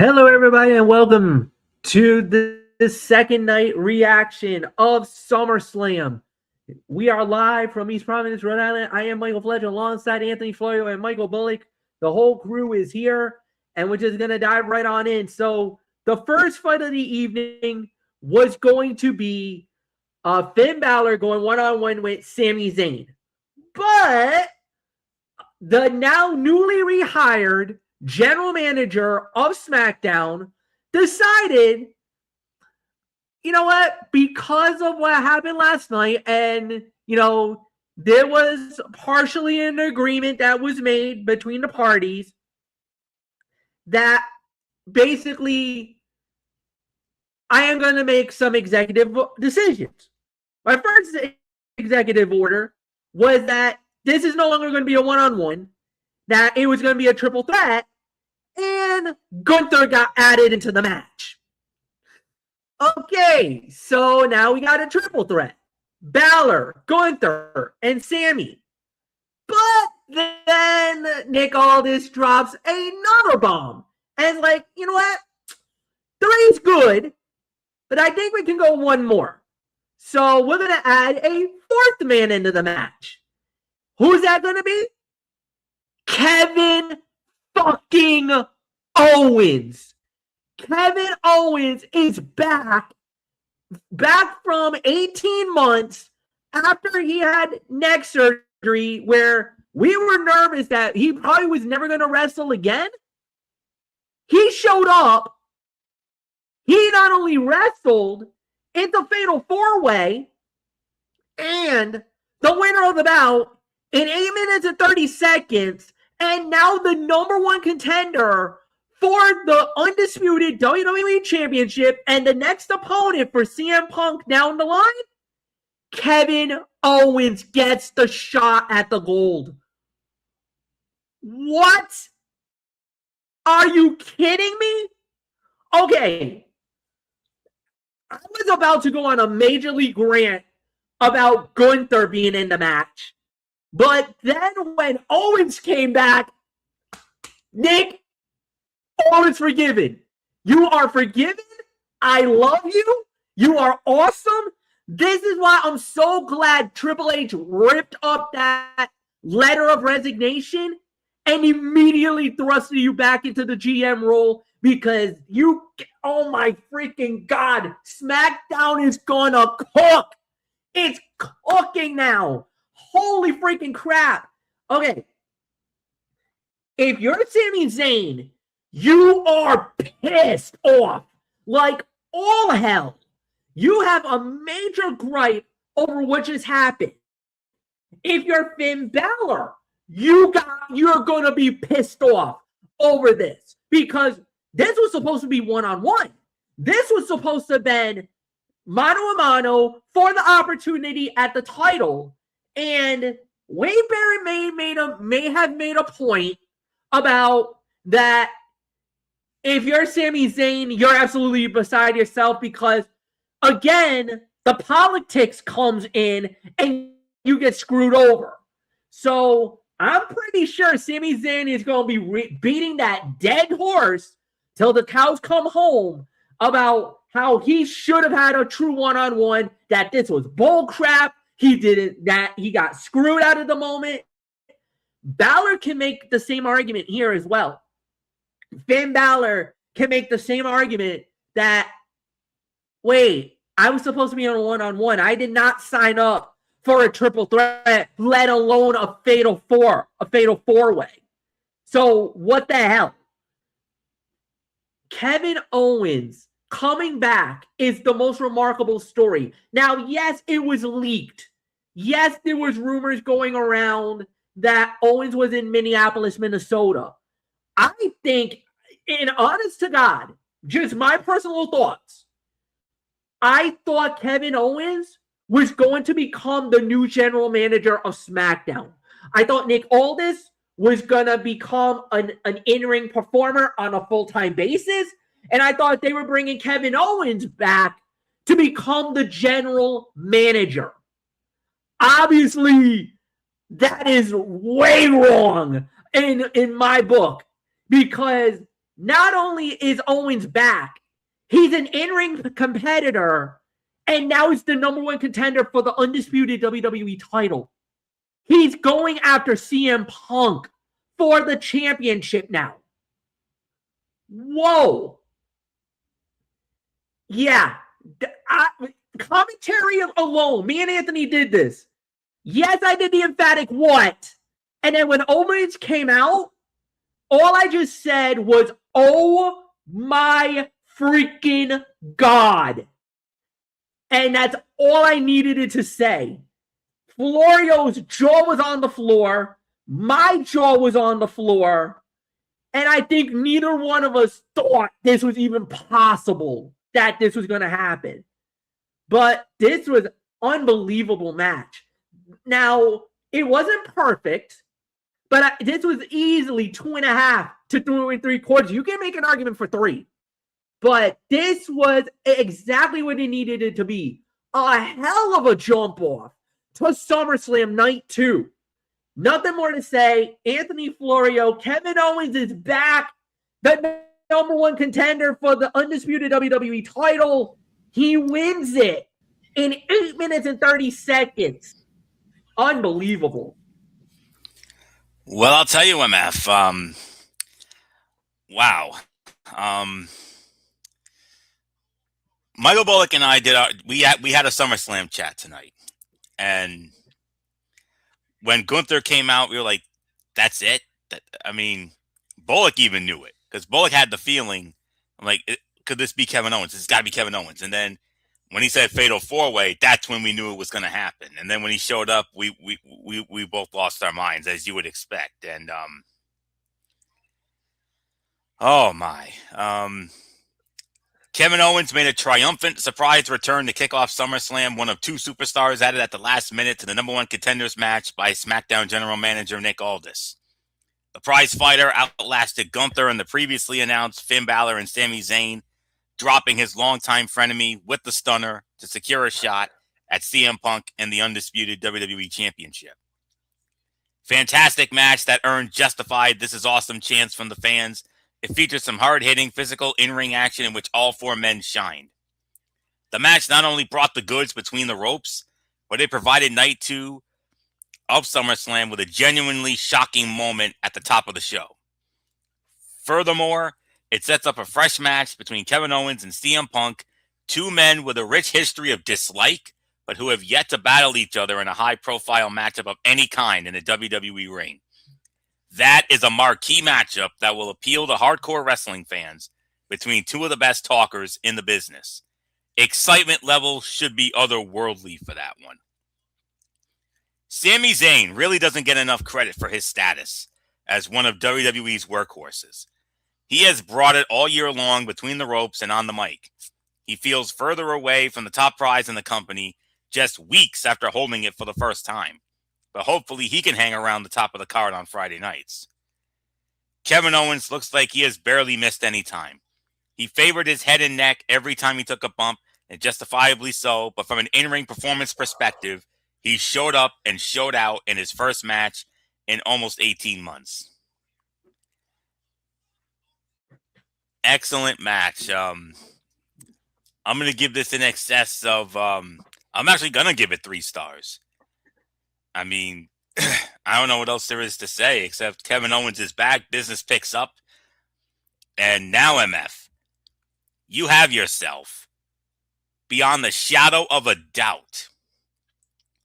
Hello, everybody, and welcome to the second night reaction of Summerslam. We are live from East Providence, Rhode Island. I am Michael Fletcher alongside Anthony Florio and Michael Bullock. The whole crew is here, and we're just going to dive right on in. So the first fight of the evening was going to be Finn Balor going one-on-one with Sami Zayn. But the now newly rehired general manager of SmackDown decided, you know what, because of what happened last night, and, there was partially an agreement that was made between the parties that basically I am going to make some executive decisions. My first executive order was that this is no longer going to be a one-on-one, that it was going to be a triple threat, and Gunther got added into the match. Okay, so now we got a triple threat. Balor, Gunther, and Sami. But then Nick Aldis drops another bomb. And like, you know what? 3's good, but I think we can go one more. So we're going to add a 4th man into the match. Who's that going to be? Kevin fucking Owens. Kevin Owens is back from 18 months after he had neck surgery, where we were nervous that he probably was never going to wrestle again. He showed up. He not only wrestled, it's a fatal 4-way, and the winner of the bout in 8 minutes and 30 seconds, and now the number one contender for the undisputed WWE Championship and the next opponent for CM Punk down the line, Kevin Owens gets the shot at the gold. What? Are you kidding me? Okay. I was about to go on a major league rant about Gunther being in the match. But then when Owens came back, Nick, all is forgiven. You are forgiven. I love you. You are awesome. This is why I'm so glad Triple H ripped up that letter of resignation and immediately thrusted you back into the GM role, because you, oh my freaking God, SmackDown is gonna cook. It's cooking now. Holy freaking crap. Okay. If you're Sami Zayn, you are pissed off like all hell. You have a major gripe over what just happened. If you're Finn Balor, you're going to be pissed off over this, because this was supposed to be one-on-one. This was supposed to have been mano-a-mano for the opportunity at the title. And Wade Barrett may have made a point about that. If you're Sami Zayn, you're absolutely beside yourself, because, again, the politics comes in and you get screwed over. So I'm pretty sure Sami Zayn is going to be beating that dead horse till the cows come home about how he should have had a true one-on-one, that this was bull crap. He didn't, that he got screwed out of the moment. Balor can make the same argument here as well. Finn Balor can make the same argument that, wait, I was supposed to be on a one-on-one. I did not sign up for a triple threat, let alone a fatal 4-way. So what the hell? Kevin Owens coming back is the most remarkable story. Now, yes, it was leaked. Yes, there was rumors going around that Owens was in Minneapolis, Minnesota. I think, in honest to God, just my personal thoughts, I thought Kevin Owens was going to become the new general manager of SmackDown. I thought Nick Aldis was going to become an in-ring performer on a full-time basis. And I thought they were bringing Kevin Owens back to become the general manager. Obviously, that is way wrong in my book, because not only is Owens back, he's an in-ring competitor, and now he's the number one contender for the undisputed WWE title. He's going after CM Punk for the championship now. Whoa. Yeah. Commentary alone, me and Anthony did this. Yes, I did the emphatic what? And then when Owens came out, all I just said was, oh my freaking God. And that's all I needed it to say. Florio's jaw was on the floor. My jaw was on the floor. And I think neither one of us thought this was even possible that this was going to happen. But this was an unbelievable match. Now, it wasn't perfect, but this was easily 2.5 to 3.75. You can make an argument for 3. But this was exactly what it needed it to be. A hell of a jump off to SummerSlam Night 2. Nothing more to say. Anthony Florio, Kevin Owens is back. The number one contender for the undisputed WWE title. He wins it in 8 minutes and 30 seconds. Unbelievable. Well, I'll tell you, MF. Wow. Michael Bullock and I we had a SummerSlam chat tonight, and when Gunther came out, we were like, "That's it." Bullock even knew it because Bullock had the feeling. I'm like, could this be Kevin Owens? It's got to be Kevin Owens. And then when he said Fatal 4-Way, that's when we knew it was going to happen. And then when he showed up, we both lost our minds, as you would expect. And oh my. Kevin Owens made a triumphant surprise return to kick off SummerSlam, one of 2 superstars added at the last minute to the number one contenders match by SmackDown General Manager Nick Aldis. The prize fighter outlasted Gunther and the previously announced Finn Balor and Sami Zayn, dropping his longtime frenemy with the stunner to secure a shot at CM Punk and the undisputed WWE Championship. Fantastic match that earned justified "This is awesome" chants from the fans. It featured some hard-hitting, physical in-ring action in which all 4 men shined. The match not only brought the goods between the ropes, but it provided Night 2 of SummerSlam with a genuinely shocking moment at the top of the show. Furthermore, it sets up a fresh match between Kevin Owens and CM Punk, 2 men with a rich history of dislike, but who have yet to battle each other in a high-profile matchup of any kind in the WWE ring. That is a marquee matchup that will appeal to hardcore wrestling fans between 2 of the best talkers in the business. Excitement level should be otherworldly for that one. Sami Zayn really doesn't get enough credit for his status as one of WWE's workhorses. He has brought it all year long between the ropes and on the mic. He feels further away from the top prize in the company just weeks after holding it for the first time. But hopefully he can hang around the top of the card on Friday nights. Kevin Owens looks like he has barely missed any time. He favored his head and neck every time he took a bump, and justifiably so, but from an in-ring performance perspective, he showed up and showed out in his first match in almost 18 months. Excellent match. I'm going to give this in excess of, I'm actually going to give it 3 stars. I mean, I don't know what else there is to say except Kevin Owens is back, business picks up, and now MF, you have yourself, beyond the shadow of a doubt,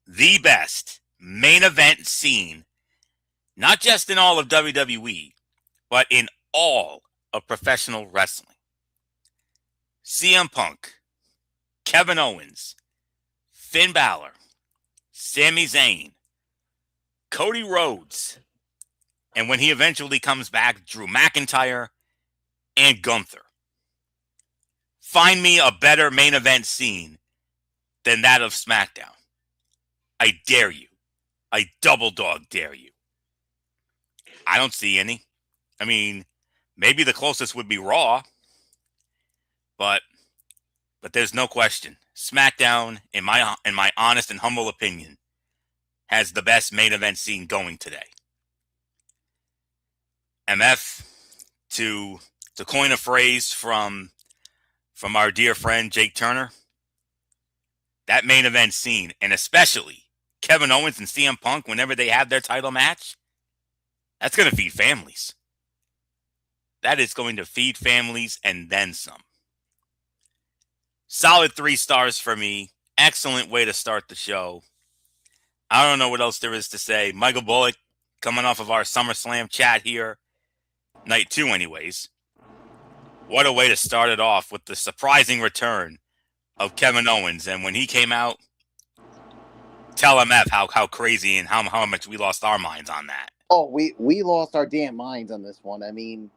the best main event scene, not just in all of WWE, but in all of professional wrestling. CM Punk, Kevin Owens, Finn Balor, Sami Zayn, Cody Rhodes, and when he eventually comes back, Drew McIntyre and Gunther. Find me a better main event scene than that of SmackDown. I dare you. I double dog dare you. I don't see any. I mean, maybe the closest would be Raw, but there's no question. SmackDown, in my honest and humble opinion, has the best main event scene going today. MF, to to coin a phrase from our dear friend Jake Turner, that main event scene, and especially Kevin Owens and CM Punk whenever they have their title match, that's going to feed families. That is going to feed families and then some. Solid 3 stars for me. Excellent way to start the show. I don't know what else there is to say. Michael Bullock, coming off of our Summerslam chat here, night 2 anyways. What a way to start it off with the surprising return of Kevin Owens. And when he came out, tell MF how crazy and how much we lost our minds on that. Oh, we lost our damn minds on this one. I mean,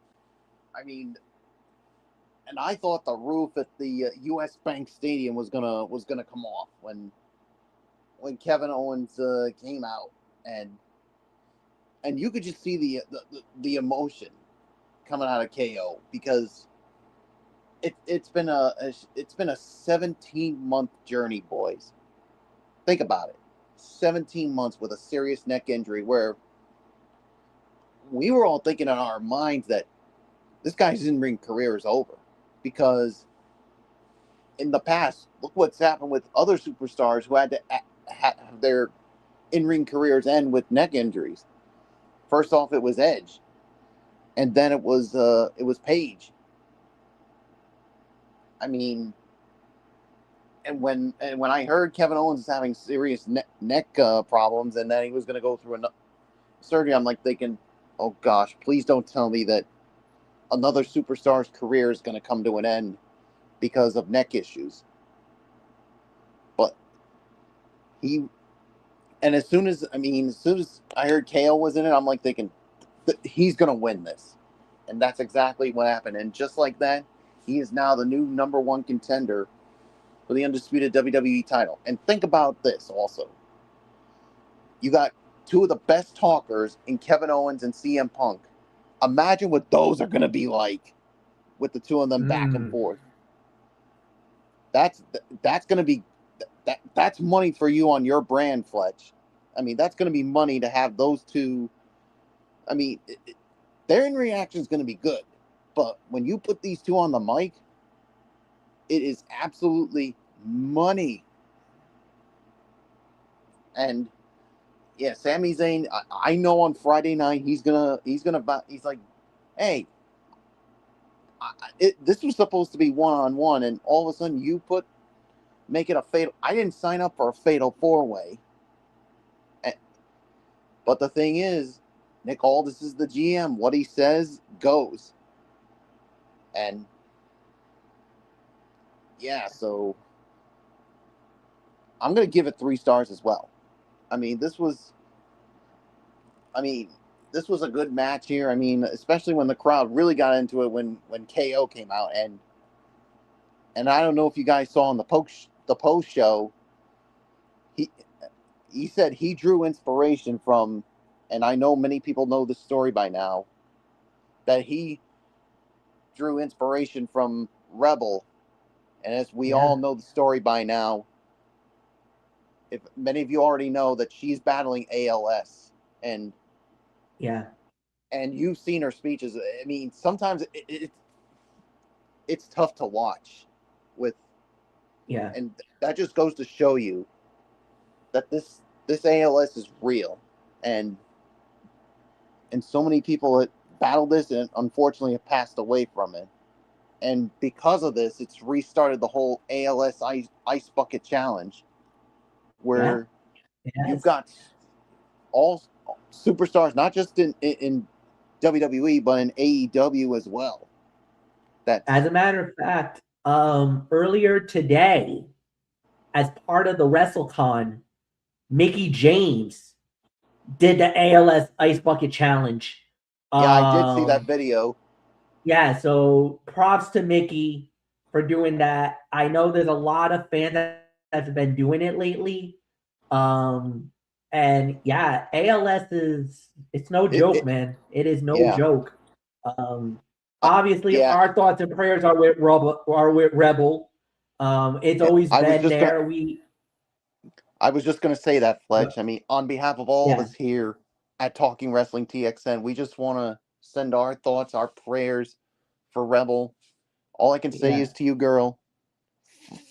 and I thought the roof at the U.S. Bank Stadium was gonna come off when Kevin Owens came out, and you could just see the emotion coming out of KO, because it's been a 17-month journey, boys. Think about it. 17 months with a serious neck injury, where we were all thinking in our minds that this guy's in-ring career is over, because in the past, look what's happened with other superstars who had to have their in-ring careers end with neck injuries. First off, it was Edge, and then it was Paige. I mean, and when I heard Kevin Owens is having serious neck problems, and then he was going to go through surgery, I'm like thinking, oh gosh, please don't tell me that another superstar's career is going to come to an end because of neck issues. But as soon as I heard KO was in it, I'm like thinking he's going to win this. And that's exactly what happened. And just like that, he is now the new number 1 contender for the undisputed WWE title. And think about this also. You got 2 of the best talkers in Kevin Owens and CM Punk. Imagine what those are going to be like with the 2 of them back and forth. That's going to be that's money for you on your brand, Fletch. I mean, that's going to be money to have those 2. I mean, their in reaction is going to be good, but when you put these 2 on the mic, it is absolutely money. And yeah, Sami Zayn, I know on Friday night he's like, hey, this was supposed to be 1-on-1, and all of a sudden you make it a fatal. I didn't sign up for a fatal 4-way. But the thing is, Nick Aldis is the GM. What he says goes. And yeah, so I'm going to give it 3 stars as well. I mean, this was a good match here. I mean, especially when the crowd really got into it when KO came out, and I don't know if you guys saw on the post show, he said he drew inspiration from, and I know many people know this story by now, that he drew inspiration from Rebel. And as we all know the story by now, if many of you already know that she's battling ALS, and you've seen her speeches. I mean, sometimes it's tough to watch and that just goes to show you that this ALS is real, and so many people that battled this and unfortunately have passed away from it. And because of this, it's restarted the whole ALS ice bucket challenge, where you've got all superstars, not just in WWE, but in AEW as well. As a matter of fact, earlier today, as part of the WrestleCon, Mickey James did the ALS Ice Bucket Challenge. Yeah, I did see that video. Yeah, so props to Mickey for doing that. I know there's a lot of fans that have been doing it lately. And yeah, ALS it's no joke, man. It is no joke. Obviously, our thoughts and prayers are with Rebel. It's always been there. I was just going to say that, Fletch. I mean, on behalf of all of us here at Talking Wrestling TXN, we just want to send our thoughts, our prayers for Rebel. All I can say Yeah. is to you, girl,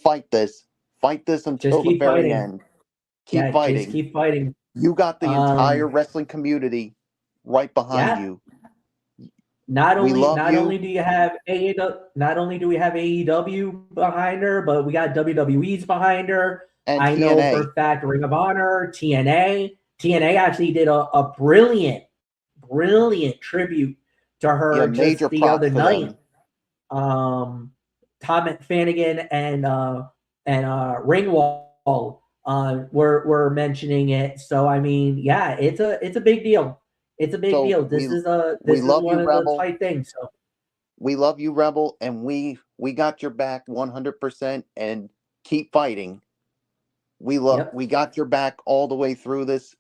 fight this. Fight this until Just the keep very fighting. end. Keep Yeah, just fighting. keep fighting. You got the entire Um, wrestling community right behind yeah. you. Not We only love not only you. do you have AEW, not only do we have AEW behind her, but we got WWE's behind her. And I know for TNA. a fact Ring of Honor, TNA. TNA actually did a brilliant tribute to Yeah, her major just the props other for night. them. Tom Fannigan and Ringwall were mentioning it. So I mean, yeah, it's a big deal. It's a big So deal. This we is love you, one of the Rebel. tight things. So We love you, Rebel, and we got your back 100%. And keep fighting. yep. We got your back all the way through this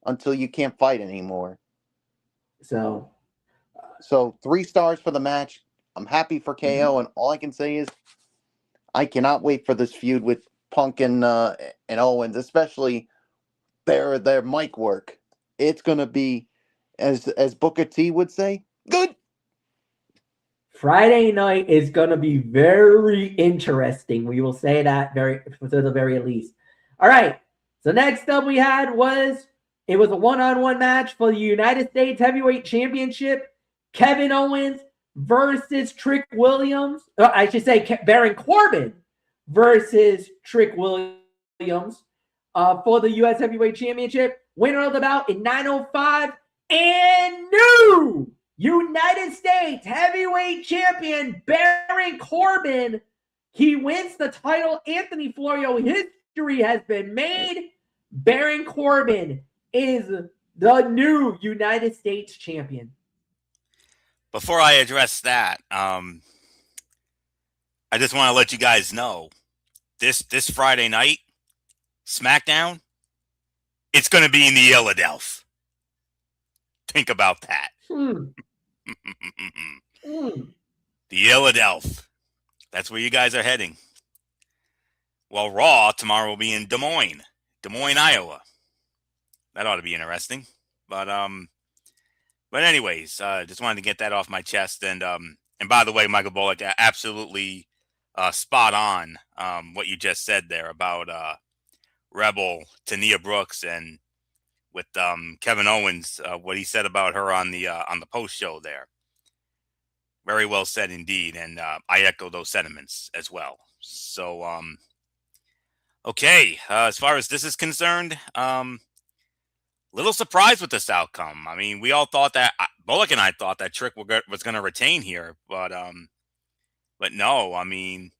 until you can't fight anymore. So So 3 stars for the match. I'm happy for KO, and all I can say is I cannot wait for this feud with Punk and Owens, especially their mic work. It's gonna be, as Booker T would say, good. Friday night is going to be very interesting. We will say that very to the very least. All right. So next up we had was it was a one-on-one match for the United States Heavyweight Championship. Kevin Owens versus Trick Williams. I should say Baron Corbin versus Trick Williams for the U.S. Heavyweight Championship. Winner of the bout in 9:05 and new United States Heavyweight Champion Baron Corbin. He wins the title. Anthony Florio, history has been made. Baron Corbin is the new United States champion. Before I address that, I just want to let you guys know this Friday night, SmackDown, it's going to be in the Philadelphia. Think about that. The Philadelphia. That's where you guys are heading. Well, Raw tomorrow will be in Des Moines, Iowa. That ought to be interesting. But anyways, just wanted to get that off my chest. And by the way, Michael Bullock, absolutely spot on what you just said there about Rebel to Nia Brooks, and with Kevin Owens, what he said about her on the post show there. Very well said indeed, and I echo those sentiments as well. So, okay, as far as this is concerned, little surprised with this outcome. I mean, we all thought that Bullock and I thought that Trick was going to retain here, but no. I mean,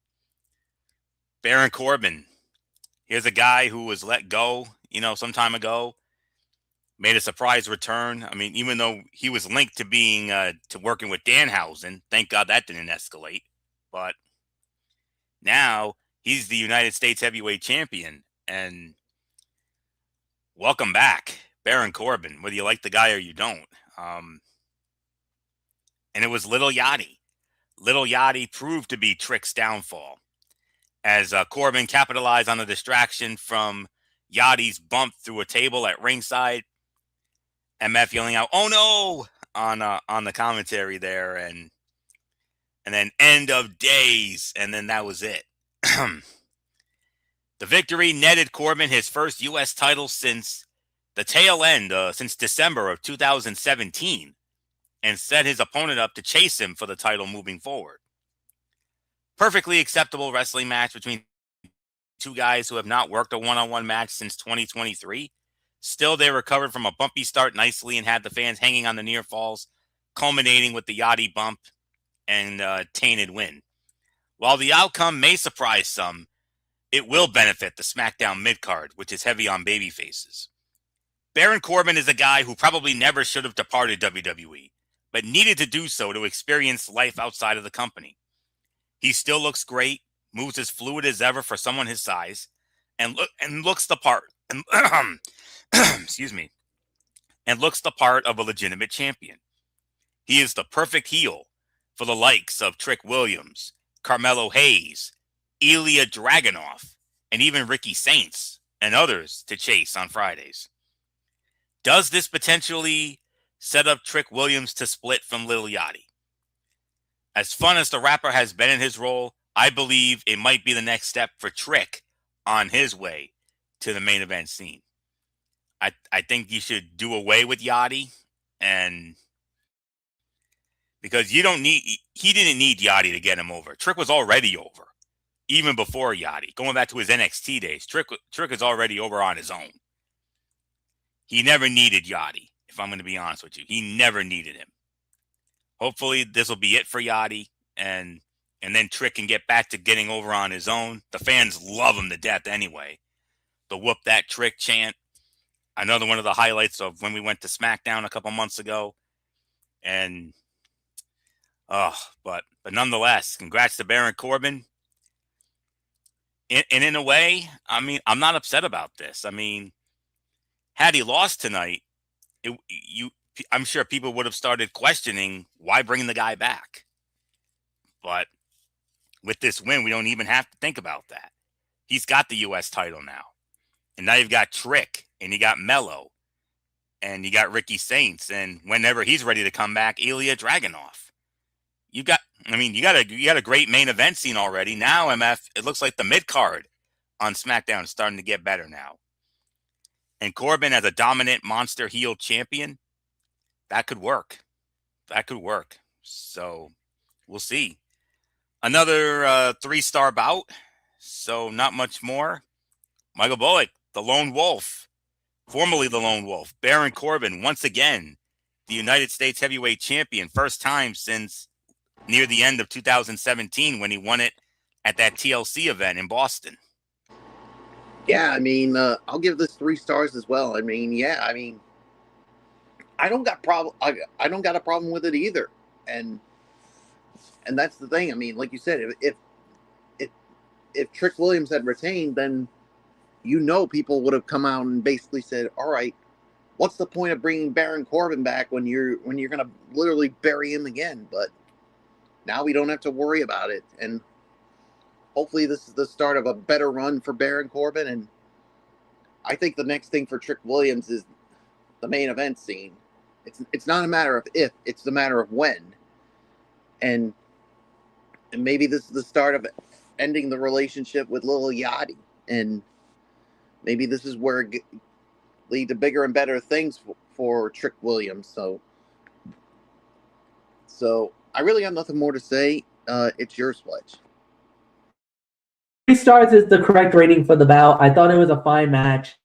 Baron Corbin, here's a guy who was let go, some time ago, made a surprise return. I mean, even though he was linked to being to working with Danhausen, thank God that didn't escalate. But now he's the United States Heavyweight Champion, and welcome back, Baron Corbin, whether you like the guy or you don't. And it was Little Yachty. Little Yachty proved to be Trick's downfall, as Corbin capitalized on a distraction from Yachty's bump through a table at ringside. MF yelling out, "Oh no!" on the commentary there, and then end of days, and then that was it. The victory netted Corbin his first U.S. title since the tail end, since December of 2017, and set his opponent up to chase him for the title moving forward. Perfectly acceptable wrestling match between two guys who have not worked a one-on-one match since 2023. Still, they recovered from a bumpy start nicely and had the fans hanging on the near falls, culminating with the Yachty bump and tainted win. While the outcome may surprise some, it will benefit the SmackDown mid-card, which is heavy on baby faces. Baron Corbin is a guy who probably never should have departed WWE, but needed to do so to experience life outside of the company. He still looks great, moves as fluid as ever for someone his size, and looks the part. And, excuse me. And looks the part of a legitimate champion. He is the perfect heel for the likes of Trick Williams, Carmelo Hayes, Ilya Dragunov, and even Ricky Saints and others to chase on Fridays. Does this potentially set up Trick Williams to split from Lil Yachty? as fun as the rapper has been in his role, I believe it might be the next step for Trick on his way to the main event scene. I think you should do away with Yachty, and because he didn't need Yachty to get him over. Trick was already over even before Yachty. Going back to his NXT days, Trick is already over on his own. He never needed Yachty, if I'm going to be honest with you. He never needed him. Hopefully this will be it for Yachty, and then Trick can get back to getting over on his own. The fans love him to death anyway. The whoop that Trick chant. Another one of the highlights of when we went to SmackDown a couple months ago. And but nonetheless, congrats to Baron Corbin. And in a way, I mean, I'm not upset about this. I mean, had he lost tonight, I'm sure people would have started questioning why bring the guy back. But with this win, we don't even have to think about that. He's got the U.S. title now. And now you've got Trick, and you got Mello, and you got Ricky Saints, and whenever he's ready to come back, Ilya Dragunov. You got a great main event scene already. Now, MF, it looks like the mid-card on SmackDown is starting to get better now. And Corbin as a dominant monster heel champion, that could work. That could work. So we'll see. Another 3-star bout. So not much more. Michael Bullock, the Lone Wolf, formerly the Lone Wolf. Baron Corbin, once again, the United States Heavyweight Champion. First time since near the end of 2017 when he won it at that TLC event in Boston. Yeah, I mean, I'll give this 3 stars as well. I mean, yeah, I mean, I don't got a problem with it either, and that's the thing. I mean, like you said, if Trick Williams had retained, then people would have come out and basically said, "All right, what's the point of bringing Baron Corbin back when you're gonna literally bury him again?" But now we don't have to worry about it, and hopefully this is the start of a better run for Baron Corbin. And I think the next thing for Trick Williams is the main event scene. It's not a matter of if, it's the matter of when. And maybe this is the start of ending the relationship with Lil Yachty. And maybe this is where it lead to bigger and better things for Trick Williams. So I really have nothing more to say. It's yours, Fletch. 3 stars is the correct rating for the bout. I thought it was a fine match.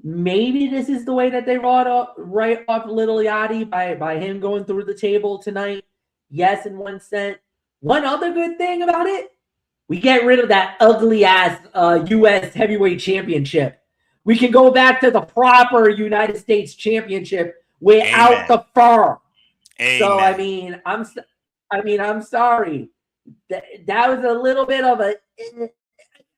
Maybe this is the way that they write off Little Yachty by him going through the table tonight. Yes, in one sense. One other good thing about it, we get rid of that ugly ass U.S. Heavyweight Championship. We can go back to the proper United States Championship without the fur. Amen. So I'm sorry. That was a little bit of a.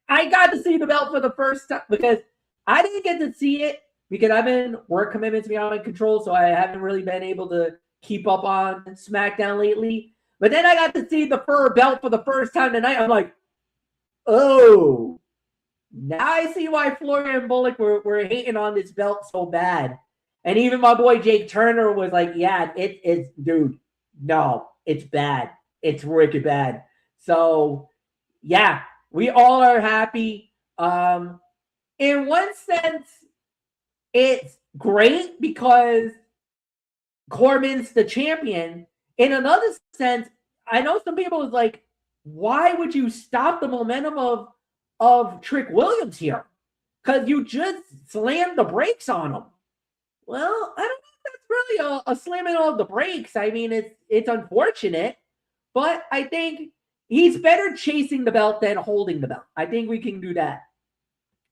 I got to see the belt for the first time because I didn't get to see it because I've been work commitments beyond my control, so I haven't really been able to keep up on SmackDown lately. But then I got to see the fur belt for the first time tonight. I'm like, oh, now I see why Florian and Bullock were hating on this belt so bad. And even my boy Jake Turner was like, yeah, it's, dude, no, it's bad. It's wicked bad. So, yeah, we all are happy. In one sense, it's great because Corbin's the champion. In another sense, I know some people was like, why would you stop the momentum of Trick Williams here? Because you just slammed the brakes on him. Well, I don't know if that's really a slamming of the brakes. I mean, it's unfortunate, but I think he's better chasing the belt than holding the belt. I think we can do that.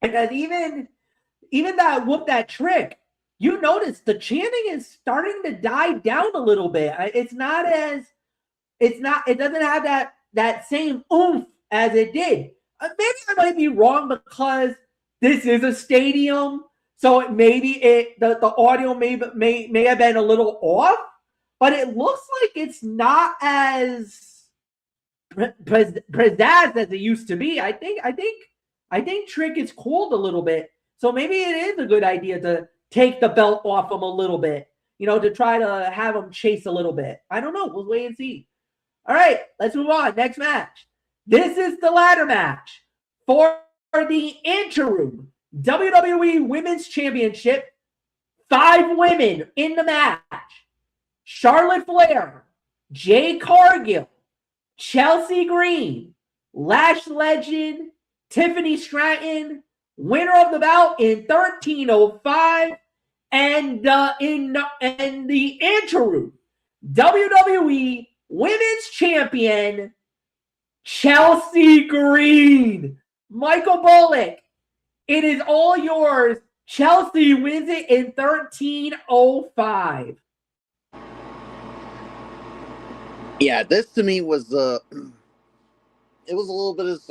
Because even that whoop that Trick, you notice the chanting is starting to die down a little bit. It doesn't have that same oomph as it did. Maybe I might be wrong because this is a stadium, so maybe the audio may have been a little off, but it looks like it's not as pizzazz as it used to be. I think Trick is cooled a little bit, so maybe it is a good idea to take the belt off him a little bit. to try to have them chase a little bit. I don't know. We'll wait and see. All right, let's move on. Next match. This is the ladder match for the interim WWE Women's Championship. 5 women in the match. Charlotte Flair, Jade Cargill, Chelsea Green, Lash Legend, Tiffany Stratton, winner of the bout in 13:05, and in the interim WWE Women's Champion, Chelsea Green. Michael Bullock, it is all yours. Chelsea wins it in 13:05. Yeah, this to me was it was a little bit of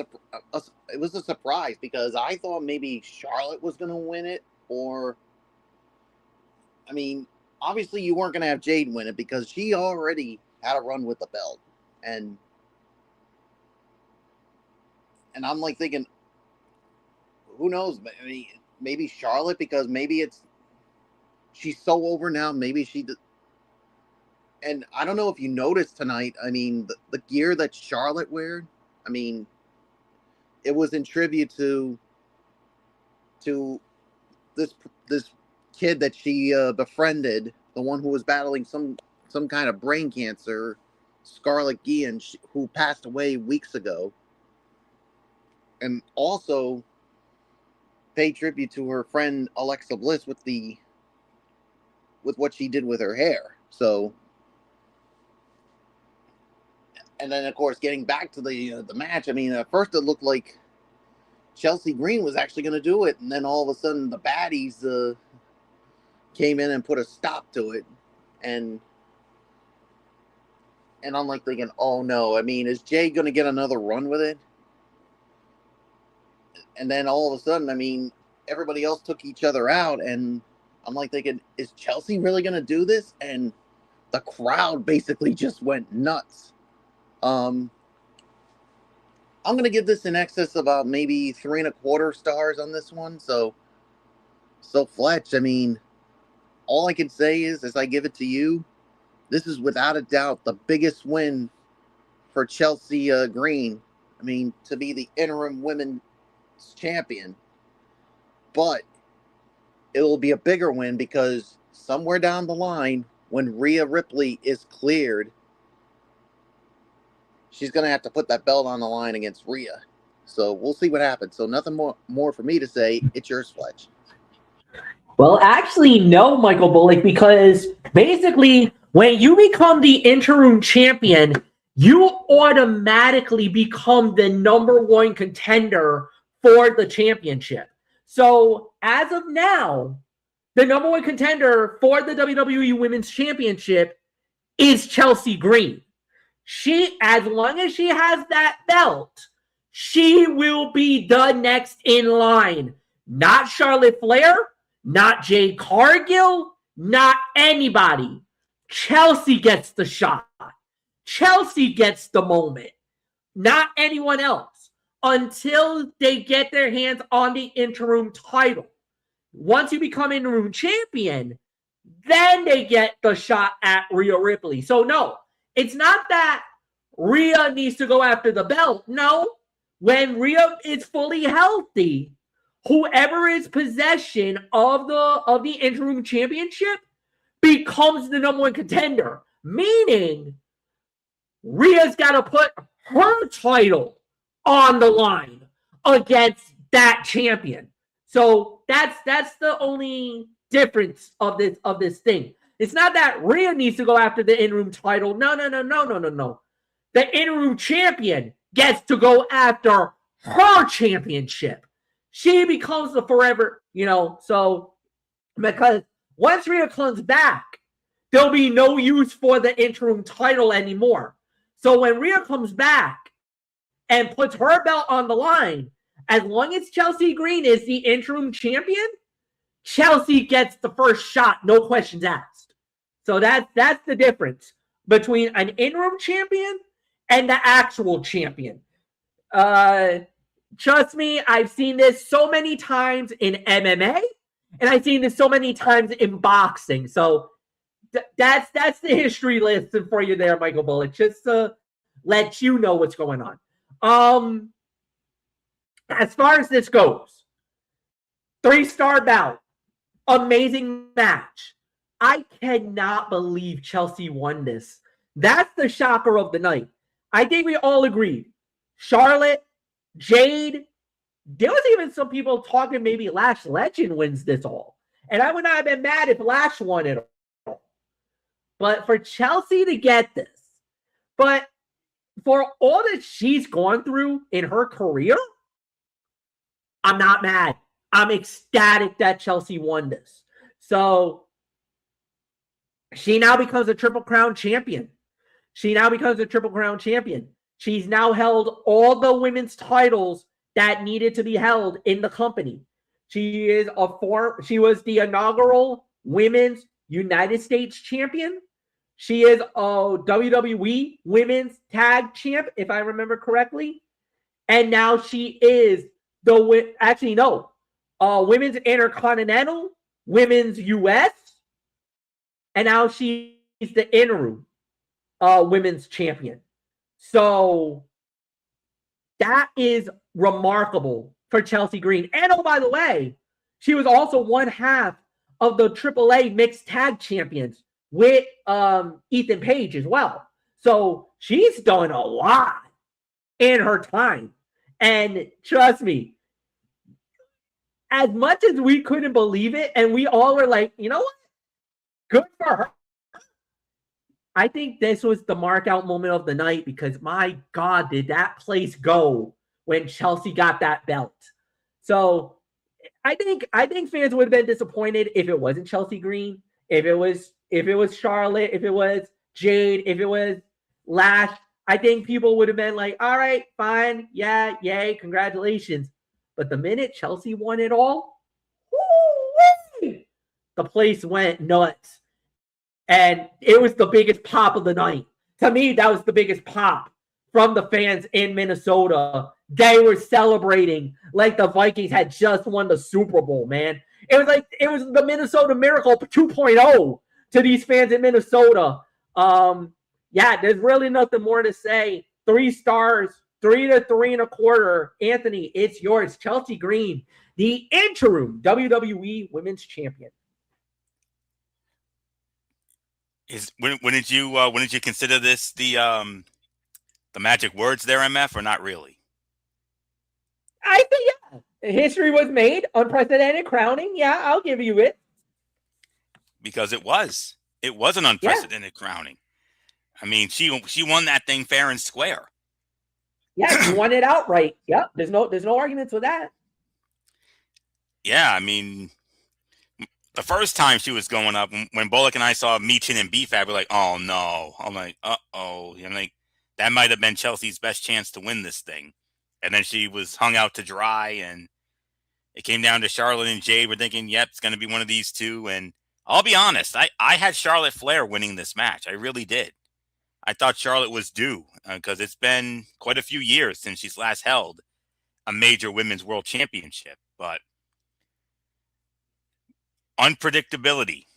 it was a surprise because I thought maybe Charlotte was going to win it, or I mean, obviously you weren't going to have Jade win it because she already had a run with the belt, and I'm like thinking, who knows? I mean, maybe Charlotte, because maybe she's so over now. Maybe she. And I don't know if you noticed tonight. I mean, the gear that Charlotte weared. I mean, it was in tribute to this kid that she befriended, the one who was battling some kind of brain cancer, Scarlett Guillen, who passed away weeks ago, and also pay tribute to her friend Alexa Bliss with what she did with her hair. So, and then of course getting back to the match. I mean, at first it looked like Chelsea Green was actually going to do it, and then all of a sudden the baddies came in and put a stop to it, and I'm like thinking, oh no, I mean, is Jay going to get another run with it? And then all of a sudden, I mean, everybody else took each other out, and I'm like thinking, is Chelsea really going to do this? And the crowd basically just went nuts. I'm going to give this in excess of about maybe 3.25 stars on this one. So Fletch, I mean, all I can say is, as I give it to you, this is without a doubt the biggest win for Chelsea Green. I mean, to be the interim women's champion. But it will be a bigger win because somewhere down the line, when Rhea Ripley is cleared, she's going to have to put that belt on the line against Rhea. So we'll see what happens. So nothing more for me to say. It's yours, Fletch. Well, actually, no, Michael Bullock, because basically when you become the interim champion, you automatically become the #1 contender for the championship. So as of now, the #1 contender for the WWE Women's Championship is Chelsea Green. She, as long as she has that belt, she will be the next in line. Not Charlotte Flair, not Jade Cargill, not anybody. Chelsea gets the shot. Chelsea gets the moment. Not anyone else. Until they get their hands on the interim title. Once you become interim champion, then they get the shot at Rhea Ripley. So no, it's not that Rhea needs to go after the belt. No, when Rhea is fully healthy, whoever is possession of the interim championship becomes the #1 contender. Meaning, Rhea's got to put her title on the line against that champion. So that's the only difference of this thing. It's not that Rhea needs to go after the interim title. No. The interim champion gets to go after her championship. She becomes the forever, so because once Rhea comes back, there'll be no use for the interim title anymore. So when Rhea comes back and puts her belt on the line, as long as Chelsea Green is the interim champion, Chelsea gets the first shot, no questions asked. So that's the difference between an interim champion and the actual champion. Trust me, I've seen this so many times in MMA, and I've seen this so many times in boxing. So that's the history lesson for you there, Michael Bullock, just to let you know what's going on. As far as this goes, 3-star bout, amazing match. I cannot believe Chelsea won this. That's the shocker of the night. I think we all agreed. Charlotte, Jade, there was even some people talking maybe Lash Legend wins this all. And I would not have been mad if Lash won it all. But for Chelsea to get this, but for all that she's gone through in her career, I'm not mad. I'm ecstatic that Chelsea won this. So she now becomes a Triple Crown champion. She's now held all the women's titles that needed to be held in the company. She was the inaugural Women's United States champion. She is a WWE Women's Tag Champ, if I remember correctly. And now she is Women's Intercontinental, Women's US, and now she's the interim Women's Champion. So that is remarkable for Chelsea Green. And oh, by the way, she was also one half of the AAA Mixed Tag Champions with Ethan Page as well. So she's done a lot in her time. And trust me, as much as we couldn't believe it, and we all were like, you know what? Good for her. I think this was the mark out moment of the night because my God, did that place go when Chelsea got that belt. So I think fans would have been disappointed if it wasn't Chelsea Green, if it was Charlotte, if it was Jade, if it was Lash. I think people would have been like, all right, fine, yeah, yay, congratulations. But the minute Chelsea won it all, woo-wee, the place went nuts. And it was the biggest pop of the night. To me, that was the biggest pop from the fans in Minnesota. They were celebrating like the Vikings had just won the Super Bowl, man. It was the Minnesota Miracle 2.0 to these fans in Minnesota. Yeah, there's really nothing more to say. 3 stars, 3 to 3.25. Anthony, it's yours. Chelsea Green, the interim WWE Women's Champion. When did you consider this the magic words there, MF, or not really? I think history was made, unprecedented crowning. Yeah, I'll give you it. Because it was an unprecedented crowning. I mean, she won that thing fair and square. Yeah, she won it outright. Yep, there's no arguments with that. Yeah, I mean, the first time she was going up, when Bullock and I saw Meechin and BFAB, we're like, oh no. I'm like, uh-oh. I'm like, that might have been Chelsea's best chance to win this thing. And then she was hung out to dry, and it came down to Charlotte and Jade. We're thinking, yep, it's going to be one of these two. And I'll be honest, I had Charlotte Flair winning this match. I really did. I thought Charlotte was due because it's been quite a few years since she's last held a major women's world championship. But unpredictability,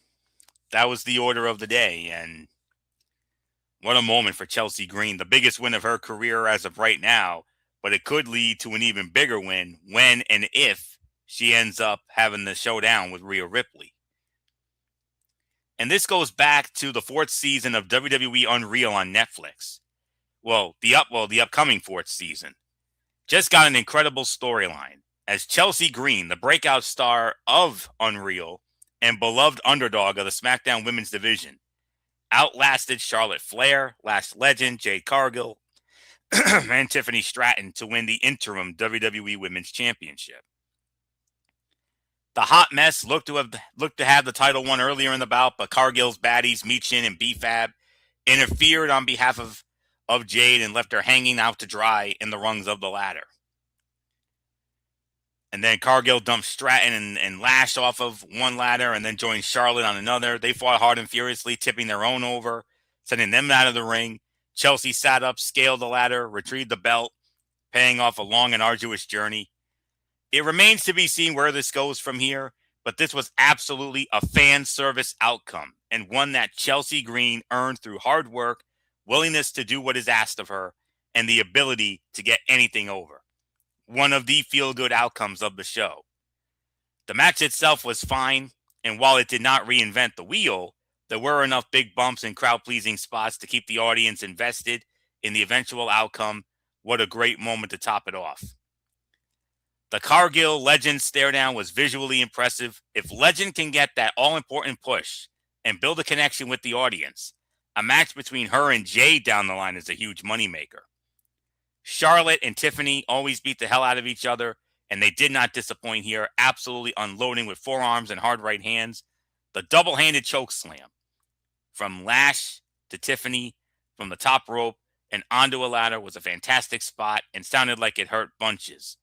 that was the order of the day. And what a moment for Chelsea Green, the biggest win of her career as of right now. But it could lead to an even bigger win when and if she ends up having the showdown with Rhea Ripley. And this goes back to the 4th season of WWE Unreal on Netflix. Well, the upcoming 4th season. Just got an incredible storyline as Chelsea Green, the breakout star of Unreal and beloved underdog of the SmackDown Women's Division, outlasted Charlotte Flair, Lash Legend, Jade Cargill, and Tiffany Stratton to win the interim WWE Women's Championship. The Hot Mess looked to have the title won earlier in the bout, but Cargill's baddies, Meechin and BFAB, interfered on behalf of Jade and left her hanging out to dry in the rungs of the ladder. And then Cargill dumped Stratton and Lash off of one ladder and then joined Charlotte on another. They fought hard and furiously, tipping their own over, sending them out of the ring. Chelsea sat up, scaled the ladder, retrieved the belt, paying off a long and arduous journey. It remains to be seen where this goes from here, but this was absolutely a fan service outcome. and one that Chelsea Green earned through hard work, willingness to do what is asked of her, and the ability to get anything over. One of the feel-good outcomes of the show. The match itself was fine, and while it did not reinvent the wheel, there were enough big bumps and crowd-pleasing spots to keep the audience invested in the eventual outcome. What a great moment to top it off. The Cargill Legend stare down was visually impressive. If Legend can get that all-important push and build a connection with the audience, a match between her and Jade down the line is a huge moneymaker. Charlotte and Tiffany always beat the hell out of each other, and they did not disappoint here, absolutely unloading with forearms and hard right hands. The double-handed choke slam from Lash to Tiffany from the top rope and onto a ladder was a fantastic spot and sounded like it hurt bunches.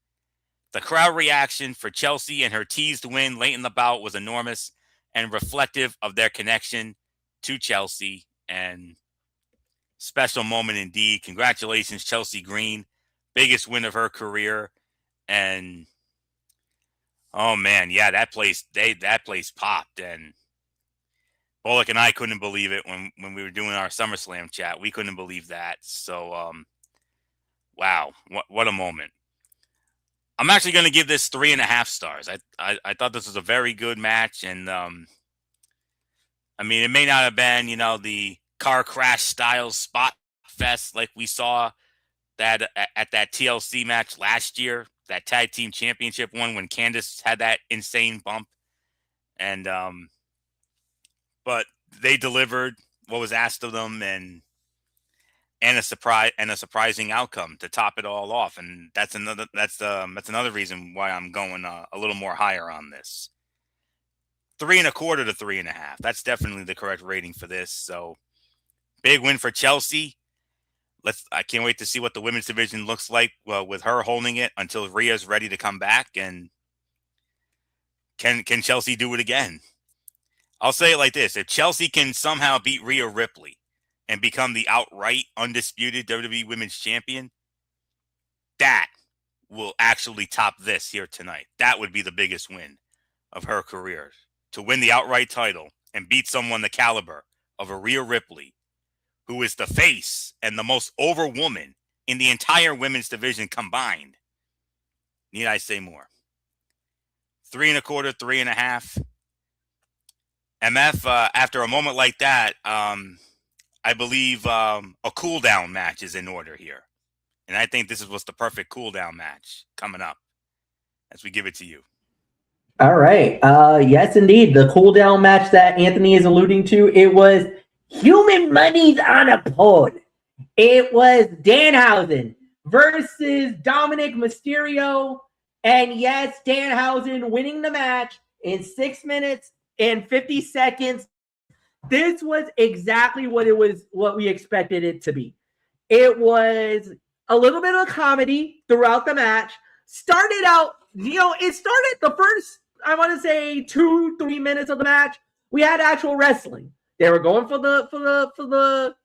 The crowd reaction for Chelsea and her teased win late in the bout was enormous and reflective of their connection to Chelsea, and special moment indeed. Congratulations, Chelsea Green. Biggest win of her career. And oh man, yeah, that place popped, and Bullock and I couldn't believe it when we were doing our SummerSlam chat. We couldn't believe that. So wow, what a moment. I'm actually going to give this 3.5 stars. I thought this was a very good match, and I mean, it may not have been, the car crash style spot fest like we saw that at that TLC match last year, that tag team championship one when Candice had that insane bump, and but they delivered what was asked of them, and a surprising outcome to top it all off. And that's another reason why I'm going a little more higher on this. 3.25 to 3.5. That's definitely the correct rating for this. So big win for Chelsea. I can't wait to see what the women's division looks like with her holding it until Rhea's ready to come back. And can Chelsea do it again? I'll say it like this: if Chelsea can somehow beat Rhea Ripley and become the outright undisputed WWE Women's Champion, that will actually top this here tonight. That would be the biggest win of her career. To win the outright title and beat someone the caliber of a Rhea Ripley, who is the face and the most over woman in the entire women's division combined. Need I say more? 3.25, 3.5. MF, after a moment like that, I believe a cool down match is in order here. And I think this was the perfect cool down match coming up as we give it to you. All right. Yes, indeed. The cool down match that Anthony is alluding to, it was human monies on a pod. It was Danhausen versus Dominic Mysterio. And yes, Danhausen winning the match in 6 minutes and 50 seconds. This was exactly what we expected it to be. It was a little bit of comedy throughout the match. Started out, it started the first, I want to say 2-3 minutes of the match. We had actual wrestling. They were going for the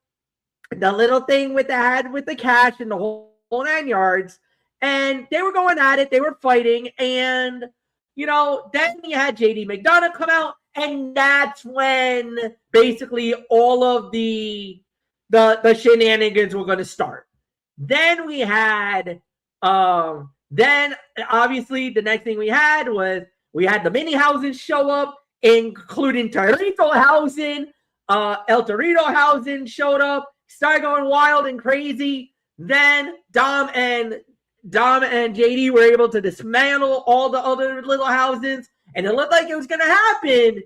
little thing with the cash and the whole 9 yards, and they were going at it. They were fighting, and then you had JD McDonough come out, and that's when basically all of the shenanigans were going to start. Then we had then obviously the next thing we had was we had the Minihausen show up, including Toritohausen. El Toritohausen showed up, started going wild and crazy. Then Dom and JD were able to dismantle all the other little Hausens, and it looked like it was going to happen.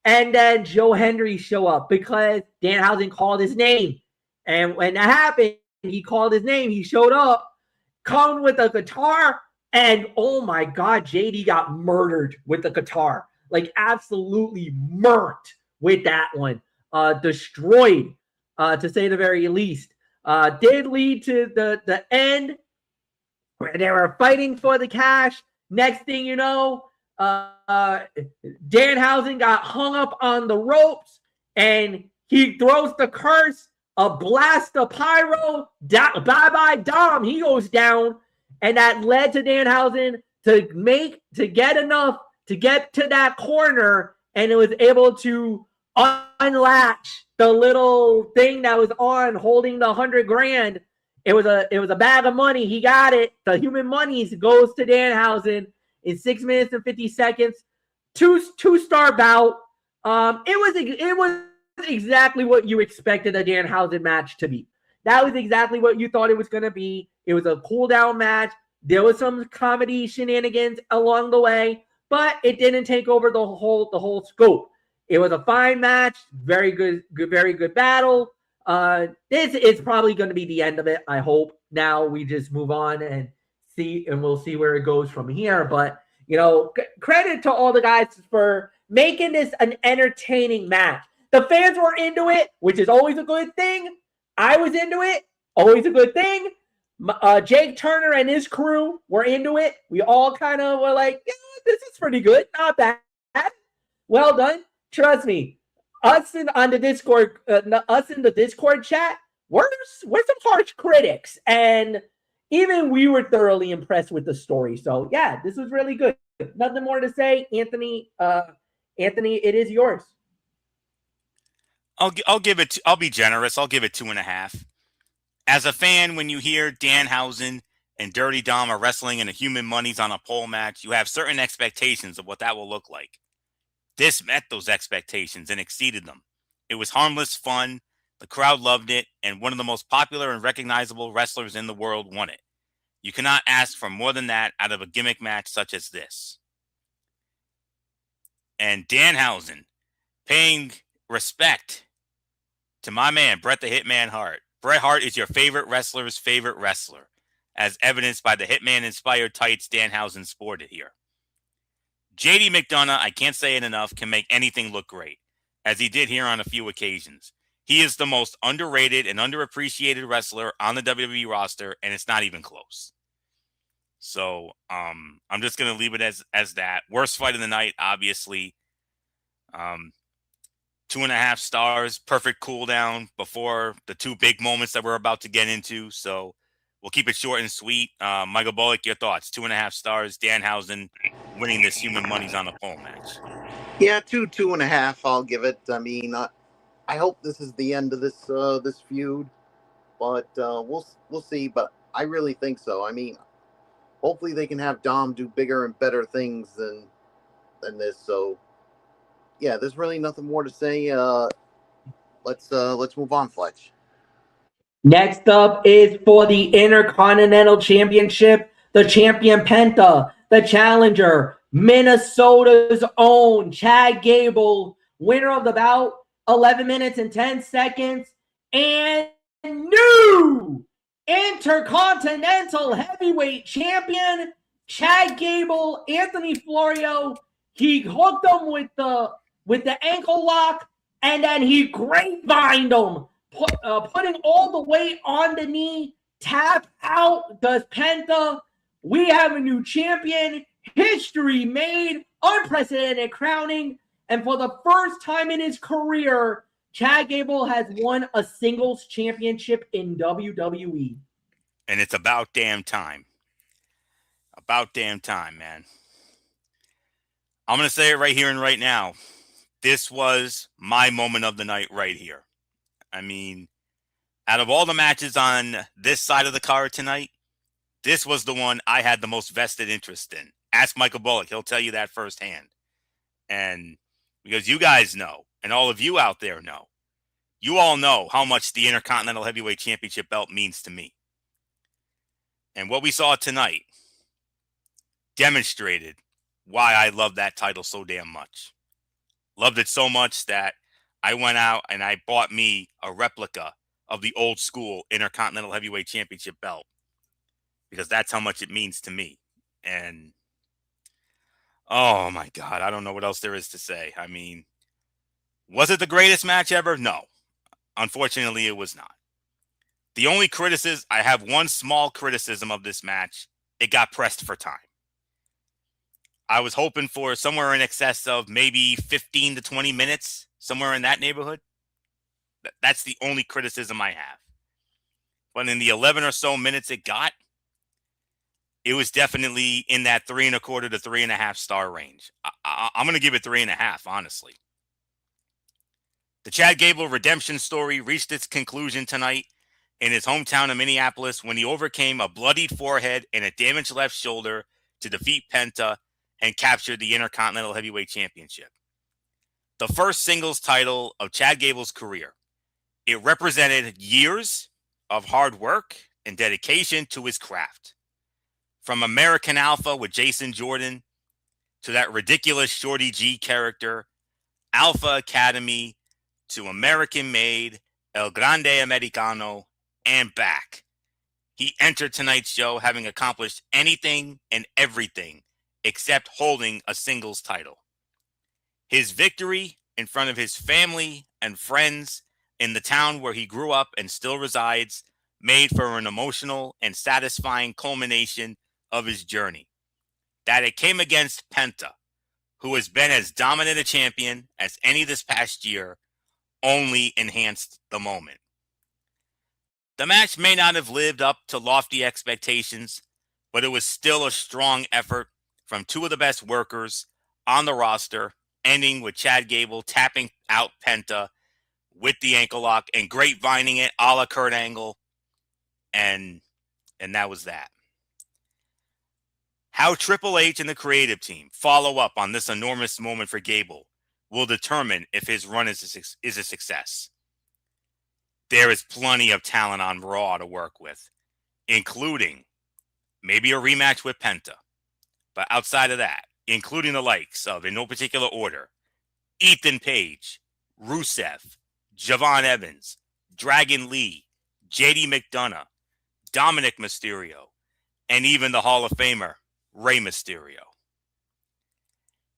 And then Joe Hendry show up because Danhausen called his name. And when that happened, he called his name. He showed up, come with a guitar, and oh my God, JD got murdered with the guitar. Like absolutely murked with that one. Destroyed, to say the very least. Did lead to the end where they were fighting for the cash. Next thing you know, Danhausen got hung up on the ropes, and he throws the curse, a blast of pyro, bye-bye Dom, he goes down, and that led to Danhausen to get enough to get to that corner, and it was able to unlatch the little thing that was on holding the 100 grand. It was a bag of money. He got it. The human monies goes to Danhausen in 6 minutes and 50 seconds. Two-star bout. It was exactly what you expected a Danhausen match to be. That was exactly what you thought it was going to be. It was a cool down match. There was some comedy shenanigans along the way, but it didn't take over the whole scope. It was a fine match, very good, very good battle. This is probably going to be the end of it. I hope. Now we just move on and we'll see where it goes from here. But credit to all the guys for making this an entertaining match. The fans were into it, which is always a good thing. I was into it, always a good thing. Jake Turner and his crew were into it. We all kind of were like, yeah, this is pretty good, not bad. Well done. Trust me, us in the Discord chat, we're some harsh critics, and even we were thoroughly impressed with the story. So yeah, this was really good. Nothing more to say, Anthony. Anthony, it is yours. I'll give it. I'll be generous. I'll give it 2.5. As a fan, when you hear Danhausen and Dirty Dom are wrestling in a human monies on a pole match, you have certain expectations of what that will look like. This met those expectations and exceeded them. It was harmless fun. The crowd loved it, and one of the most popular and recognizable wrestlers in the world won it. You cannot ask for more than that out of a gimmick match such as this. And Danhausen paying respect to my man, Bret the Hitman Hart. Bret Hart is your favorite wrestler's favorite wrestler, as evidenced by the Hitman-inspired tights Danhausen sported here. JD McDonough, I can't say it enough, can make anything look great, as he did here on a few occasions. He is the most underrated and underappreciated wrestler on the WWE roster, and it's not even close. So I'm just going to leave it as that. Worst fight of the night, obviously. 2.5 stars, perfect cool down before the two big moments that we're about to get into. So we'll keep it short and sweet. Michael Bullock, your thoughts? 2.5 stars. Danhausen winning this human monies on a pole match. Yeah, 2.5. I'll give it. I mean, I hope this is the end of this feud, but we'll see. But I really think so. I mean, hopefully they can have Dom do bigger and better things than this. So yeah, there's really nothing more to say. Let's move on, Fletch. Next up is for the Intercontinental Championship, the champion Penta, the challenger, Minnesota's own Chad Gable, winner of the bout, 11 minutes and 10 seconds, and new Intercontinental Heavyweight Champion, Chad Gable, Anthony Florio. He hooked him with the ankle lock, and then he grapevined him, putting all the weight on the knee. Tap out, does Penta. We have a new champion. History made. Unprecedented crowning. And for the first time in his career, Chad Gable has won a singles championship in WWE. And it's about damn time. About damn time, man. I'm going to say it right here and right now. This was my moment of the night right here. I mean, out of all the matches on this side of the card tonight, this was the one I had the most vested interest in. Ask Michael Bullock. He'll tell you that firsthand. And because you guys know, and all of you out there know, you all know how much the Intercontinental Heavyweight Championship belt means to me. And what we saw tonight demonstrated why I love that title so damn much. Loved it so much that I went out and I bought me a replica of the old school Intercontinental Heavyweight Championship belt, because that's how much it means to me. And oh my God, I don't know what else there is to say. I mean, was it the greatest match ever? No. Unfortunately, it was not. The only criticism, I have one small criticism of this match. It got pressed for time. I was hoping for somewhere in excess of maybe 15 to 20 minutes, somewhere in that neighborhood. That's the only criticism I have. But in the 11 or so minutes it got, it was definitely in that 3.25 to 3.5 star range. I'm going to give it 3.5, honestly. The Chad Gable redemption story reached its conclusion tonight in his hometown of Minneapolis when he overcame a bloodied forehead and a damaged left shoulder to defeat Penta and capture the Intercontinental Heavyweight Championship. The first singles title of Chad Gable's career. It represented years of hard work and dedication to his craft. From American Alpha with Jason Jordan to that ridiculous Shorty G character, Alpha Academy to American Made, El Grande Americano, and back. He entered tonight's show having accomplished anything and everything except holding a singles title. His victory in front of his family and friends in the town where he grew up and still resides made for an emotional and satisfying culmination of his journey. That it came against Penta, who has been as dominant a champion as any this past year, only enhanced the moment. The match may not have lived up to lofty expectations, but it was still a strong effort from two of the best workers on the roster, ending with Chad Gable tapping out Penta with the ankle lock and grapevining it a la Kurt Angle, and that was that. How Triple H and the creative team follow up on this enormous moment for Gable will determine if his run is a success. There is plenty of talent on Raw to work with, including maybe a rematch with Penta. But outside of that, including the likes of, in no particular order, Ethan Page, Rusev, Javon Evans, Dragon Lee, JD McDonough, Dominic Mysterio, and even the Hall of Famer, Rey Mysterio.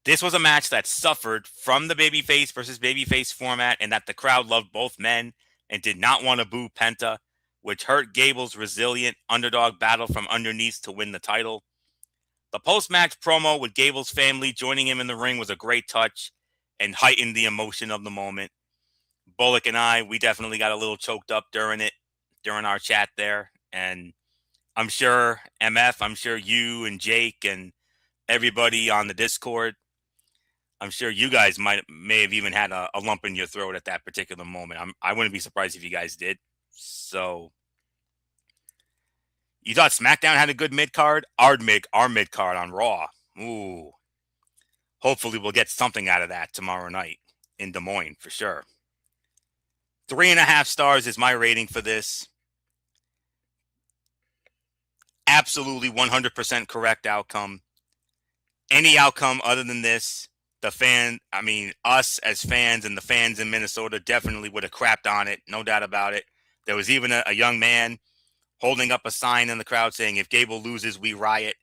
This was a match that suffered from the babyface versus babyface format and that the crowd loved both men and did not want to boo Penta, which hurt Gable's resilient underdog battle from underneath to win the title. The post-match promo with Gable's family joining him in the ring was a great touch and heightened the emotion of the moment. Bullock and I, we definitely got a little choked up during our chat there. And I'm sure MF, I'm sure you and Jake and everybody on the Discord, I'm sure you guys may have even had a lump in your throat at that particular moment. I wouldn't be surprised if you guys did. So, you thought SmackDown had a good mid-card? Our mid-card on Raw. Ooh. Hopefully we'll get something out of that tomorrow night in Des Moines for sure. 3.5 stars is my rating for this. Absolutely 100% correct outcome. Any outcome other than this, us as fans and the fans in Minnesota definitely would have crapped on it. No doubt about it. There was even a young man holding up a sign in the crowd saying, if Gable loses, we riot.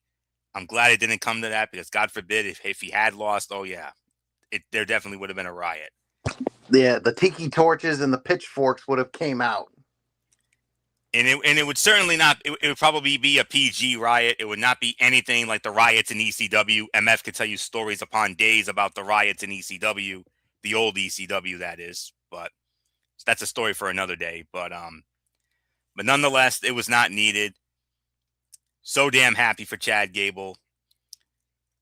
I'm glad it didn't come to that because God forbid if he had lost, oh yeah, there definitely would have been a riot. Yeah, the tiki torches and the pitchforks would have came out. And it would certainly not, it would probably be a PG riot. It would not be anything like the riots in ECW. MF could tell you stories upon days about the riots in ECW, the old ECW that is, but that's a story for another day. But nonetheless, it was not needed. So damn happy for Chad Gable.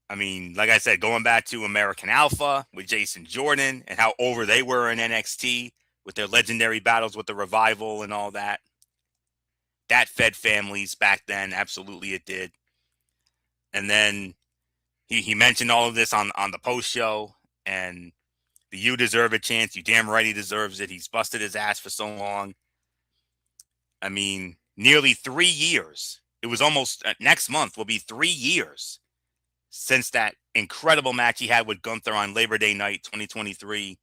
I mean, like I said, going back to American Alpha with Jason Jordan and how over they were in NXT with their legendary battles with the Revival and all that. That fed families back then. Absolutely it did. And then he mentioned all of this on the post show and the "you deserve a chance." You damn right he deserves it. He's busted his ass for so long. I mean, nearly 3 years. It was almost next month will be 3 years since that incredible match he had with Gunther on Labor Day night 2023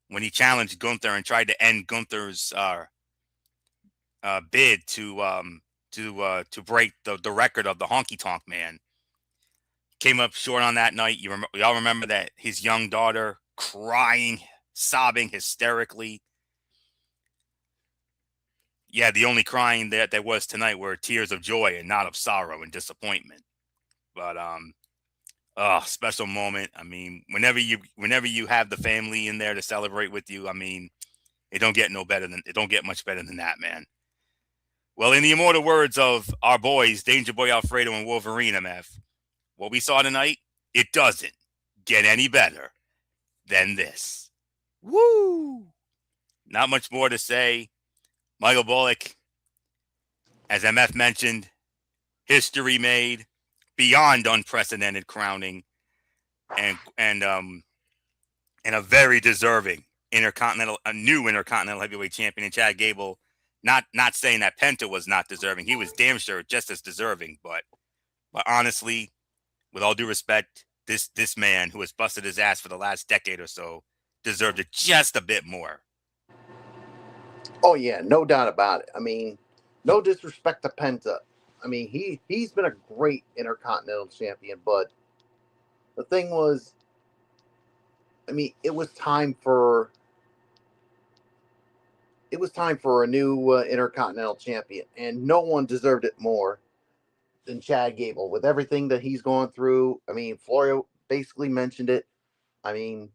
when he challenged Gunther and tried to end Gunther's bid to break the record of the Honky Tonk Man. Came up short on that night. Y'all remember that his young daughter crying, sobbing hysterically. Yeah, the only crying that there was tonight were tears of joy and not of sorrow and disappointment. But special moment. I mean, whenever you have the family in there to celebrate with you, I mean, it don't get much better than that, man. Well, in the immortal words of our boys, Danger Boy Alfredo and Wolverine MF, what we saw tonight, it doesn't get any better than this. Woo! Not much more to say. Michael Bullock, as MF mentioned, history made, beyond unprecedented crowning, and a very deserving a new intercontinental heavyweight champion in Chad Gable. Not saying that Penta was not deserving. He was damn sure just as deserving, but honestly, with all due respect, this man who has busted his ass for the last decade or so deserved it just a bit more. Oh yeah, no doubt about it. I mean, no disrespect to Penta. I mean, he's been a great intercontinental champion, but the thing was, I mean, it was time for a new intercontinental champion, and no one deserved it more than Chad Gable with everything that he's gone through. I mean, Florio basically mentioned it. I mean,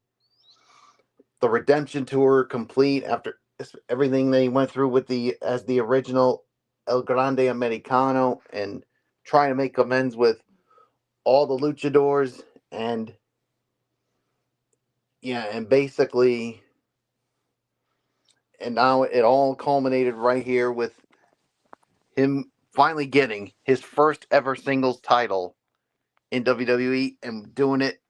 the redemption tour complete after everything they went through with the original El Grande Americano, and trying to make amends with all the luchadors, and yeah, and basically, and now it all culminated right here with him finally getting his first ever singles title in WWE, and doing it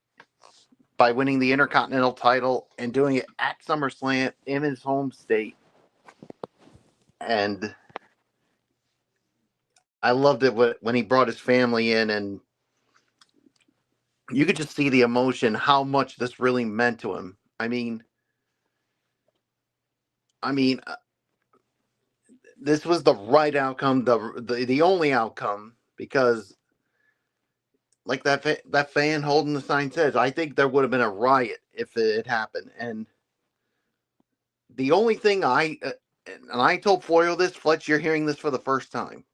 by winning the Intercontinental title and doing it at SummerSlam in his home state. And I loved it when he brought his family in, and you could just see the emotion, how much this really meant to him. I mean, this was the right outcome, the only outcome, because like that fan holding the sign says, I think there would have been a riot if it had happened. And the only thing and I told Florio this, Fletch, you're hearing this for the first time.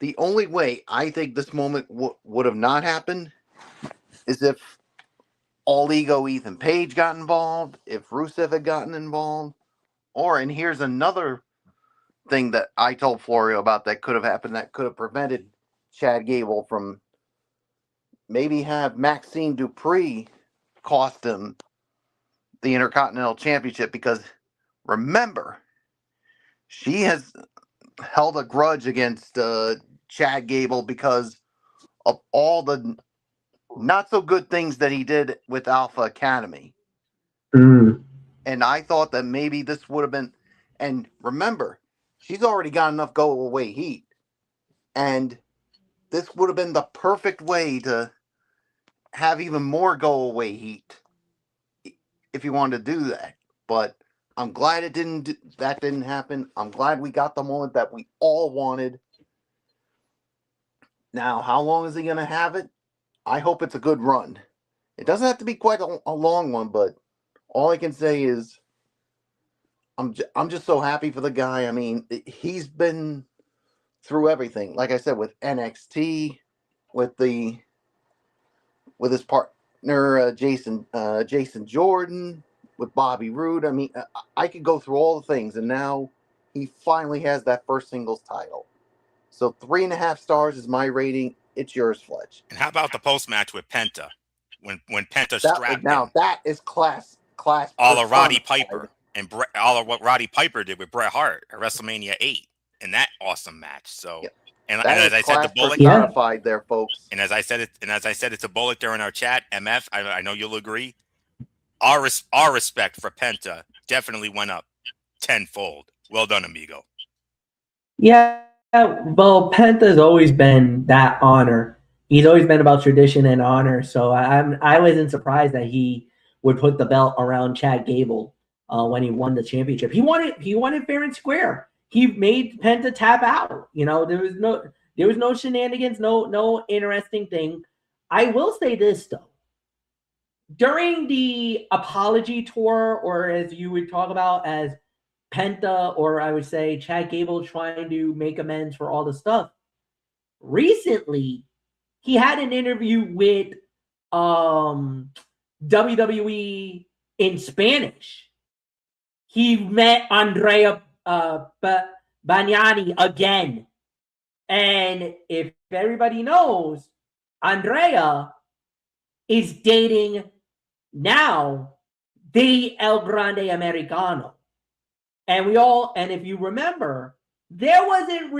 The only way I think this moment would have not happened is if All Ego Ethan Page got involved, if Rusev had gotten involved, and here's another thing that I told Florio about that could have happened, that could have prevented Chad Gable from maybe have Maxine Dupree cost him the Intercontinental Championship, because remember, she has held a grudge against Chad Gable because of all the not so good things that he did with Alpha Academy. And I thought that maybe this would have been, and remember, she's already got enough go away heat, and this would have been the perfect way to have even more go away heat if you wanted to do that. But I'm glad that didn't happen. I'm glad we got the moment that we all wanted. Now, how long is he going to have it? I hope it's a good run. It doesn't have to be quite a long one, but all I can say is I'm just so happy for the guy. I mean, he's been through everything. Like I said, with NXT, with his partner Jason Jordan, with Bobby Roode. I mean, I could go through all the things, and now he finally has that first singles title. So 3.5 stars is my rating. It's yours, Fletch. And how about the post match with Penta, when Penta strapped Now him? that is class. All of Roddy Piper and all of what Roddy Piper did with Bret Hart at WrestleMania 8 in that awesome match. So, Yeah. and That as I said, the Bullock, personified there, folks. And as I said, it's a Bullock during our chat. MF, I know you'll agree. Our respect for Penta definitely went up tenfold. Well done, amigo. Yeah, well, Penta's always been that honor. He's always been about tradition and honor. So I wasn't surprised that he would put the belt around Chad Gable when he won the championship. He won it fair and square. He made Penta tap out. You know, there was no shenanigans, no interesting thing. I will say this though. During the apology tour, or as you would talk about as Penta, or I would say Chad Gable trying to make amends for all the stuff. Recently, he had an interview with WWE in Spanish. He met Andrea Bagnani again. And if everybody knows, Andrea is dating now the El Grande Americano. And if you remember, there wasn't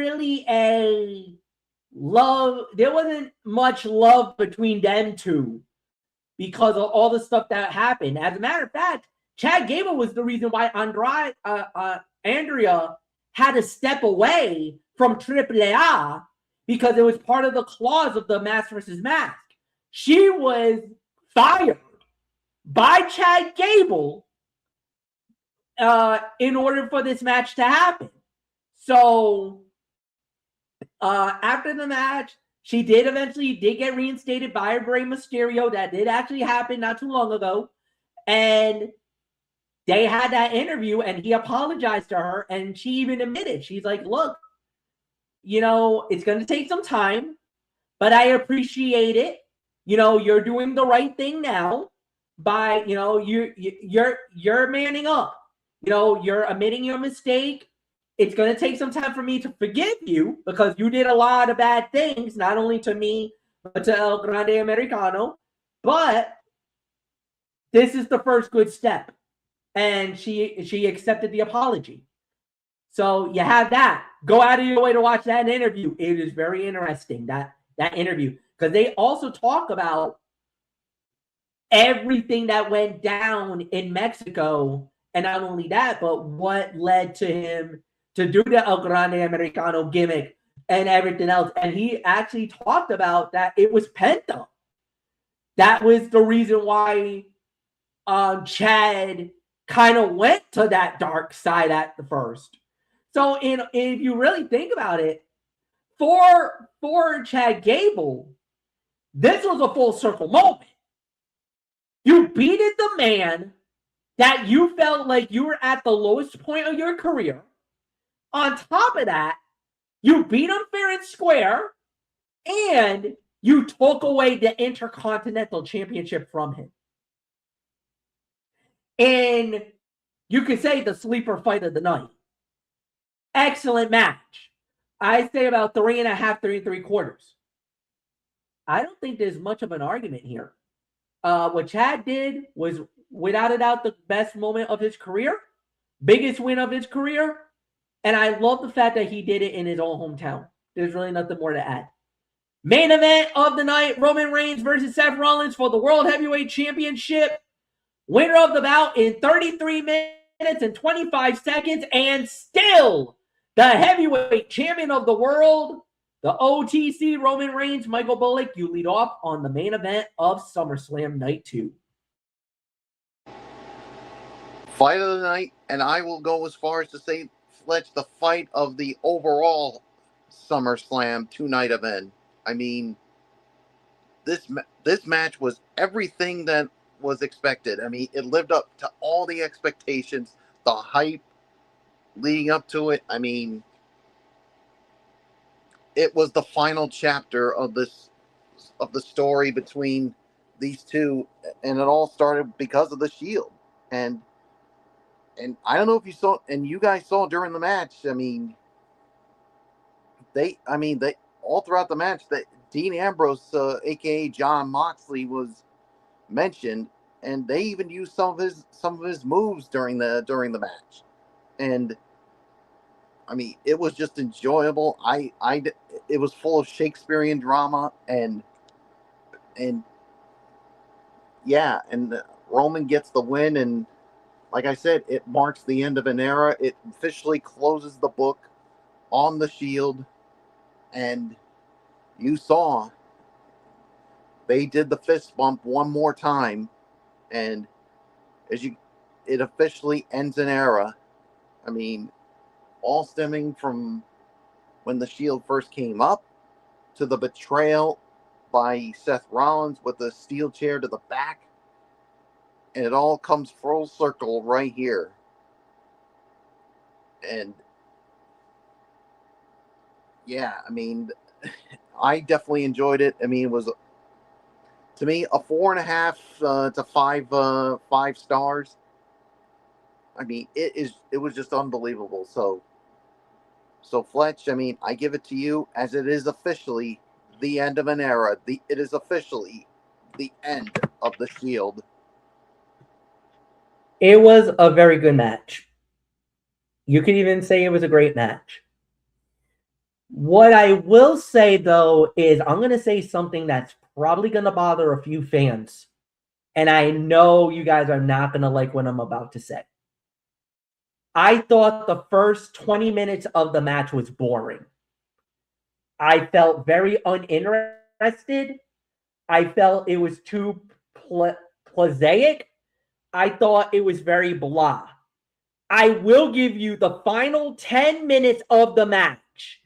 much love between them two because of all the stuff that happened. As a matter of fact, Chad Gable was the reason why Andrea had to step away from AAA because it was part of the clause of the Mask versus Mask. She was fired by Chad Gable in order for this match to happen. So after the match, she did get reinstated by Rey Mysterio. That did actually happen not too long ago. And they had that interview and he apologized to her. And she even admitted, she's like, look, it's going to take some time, but I appreciate it. You're doing the right thing now by, you're manning up. You're admitting your mistake. It's going to take some time for me to forgive you because you did a lot of bad things, not only to me, but to El Grande Americano. But this is the first good step. And she accepted the apology. So you have that. Go out of your way to watch that interview. It is very interesting, that interview. Because they also talk about everything that went down in Mexico. And not only that, but what led to him to do the El Grande Americano gimmick and everything else. And he actually talked about that it was Penta. That was the reason why Chad kind of went to that dark side at the first. So if you really think about it, for Chad Gable, this was a full circle moment. You beated the man that you felt like you were at the lowest point of your career. On top of that, you beat him fair and square, and you took away the Intercontinental Championship from him. And you could say the sleeper fight of the night. Excellent match. I say about 3.5, 3 3/4. I don't think there's much of an argument here. What Chad did was, without a doubt, the best moment of his career, biggest win of his career, and I love the fact that he did it in his own hometown. There's really nothing more to add. Main event of the night, Roman Reigns versus Seth Rollins for the World Heavyweight Championship. Winner of the bout in 33 minutes and 25 seconds, and still the heavyweight champion of the world, the OTC Roman Reigns. Michael Bullock, you lead off on the main event of SummerSlam Night 2. Fight of the night, and I will go as far as to say, Fletch, the fight of the overall SummerSlam 2-night event. I mean, this match was everything that was expected. I mean, it lived up to all the expectations, the hype leading up to it. I mean, it was the final chapter of the story between these two, and it all started because of the Shield. And I don't know if you saw, and you guys saw during the match. I mean, they all throughout the match that Dean Ambrose, aka John Moxley, was mentioned, and they even used some of his moves during the match. And I mean, it was just enjoyable. It was full of Shakespearean drama, and yeah, and Roman gets the win, and like I said, it marks the end of an era. It officially closes the book on the Shield, and you saw they did the fist bump one more time, and it officially ends an era. I mean, all stemming from when the Shield first came up to the betrayal by Seth Rollins with the steel chair to the back. And it all comes full circle right here. And yeah, I mean, I definitely enjoyed it. I mean, it was, to me, a 4.5 to 5 stars. I mean, it was just unbelievable. So Fletch, I mean, I give it to you, as it is officially the end of an era. It is officially the end of the Shield. It was a very good match. You could even say it was a great match. What I will say though is I'm going to say something that's probably going to bother a few fans. And I know you guys are not going to like what I'm about to say. I thought the first 20 minutes of the match was boring. I felt very uninterested. I felt it was too prosaic. I thought it was very blah. I will give you the final 10 minutes of the match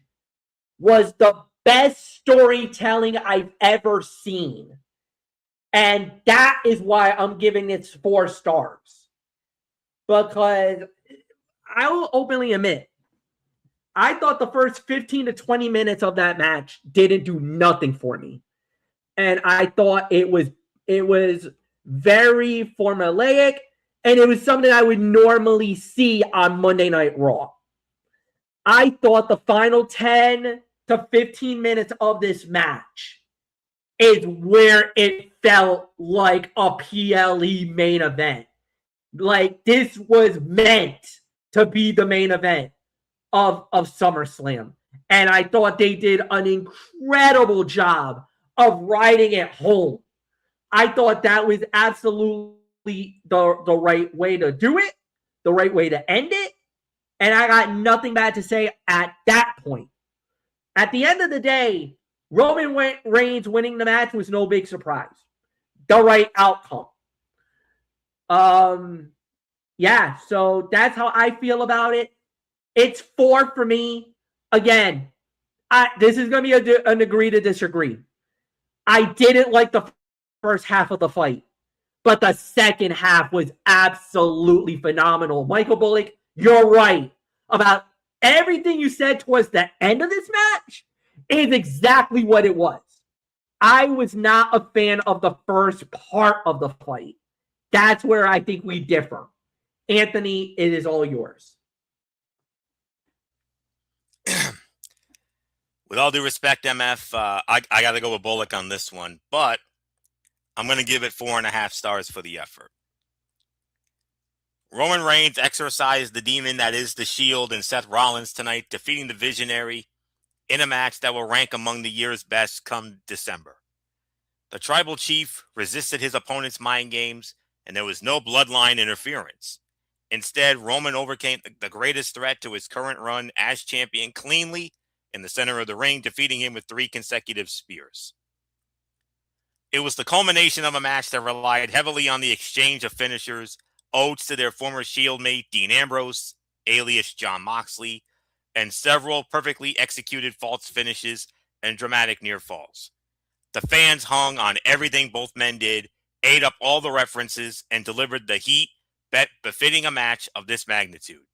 was the best storytelling I've ever seen. And that is why I'm giving it 4 stars. Because I will openly admit, I thought the first 15 to 20 minutes of that match didn't do nothing for me. And I thought it was very formulaic, and it was something I would normally see on Monday Night Raw. I thought the final 10 to 15 minutes of this match is where it felt like a PLE main event. Like this was meant to be the main event of SummerSlam. And I thought they did an incredible job of riding it home. I thought that was absolutely the right way to do it, the right way to end it. And I got nothing bad to say at that point. At the end of the day, Roman Reigns winning the match was no big surprise. The right outcome. Yeah, so that's how I feel about it. It's 4 for me. Again, this is going to be an agree to disagree. I didn't like the first half of the fight, but the second half was absolutely phenomenal. Michael Bullock, you're right about everything you said towards the end of this match is exactly what it was. I was not a fan of the first part of the fight. That's where I think we differ. Anthony, it is all yours. With all due respect, MF, I got to go with Bullock on this one, but I'm going to give it 4.5 stars for the effort. Roman Reigns exorcised the demon that is the Shield and Seth Rollins tonight, defeating the Visionary in a match that will rank among the year's best come December. The Tribal Chief resisted his opponent's mind games, and there was no bloodline interference. Instead, Roman overcame the greatest threat to his current run as champion cleanly in the center of the ring, defeating him with 3 consecutive spears. It was the culmination of a match that relied heavily on the exchange of finishers, odes to their former Shield mate Dean Ambrose, alias Jon Moxley, and several perfectly executed false finishes and dramatic near falls. The fans hung on everything both men did, ate up all the references, and delivered the heat befitting a match of this magnitude.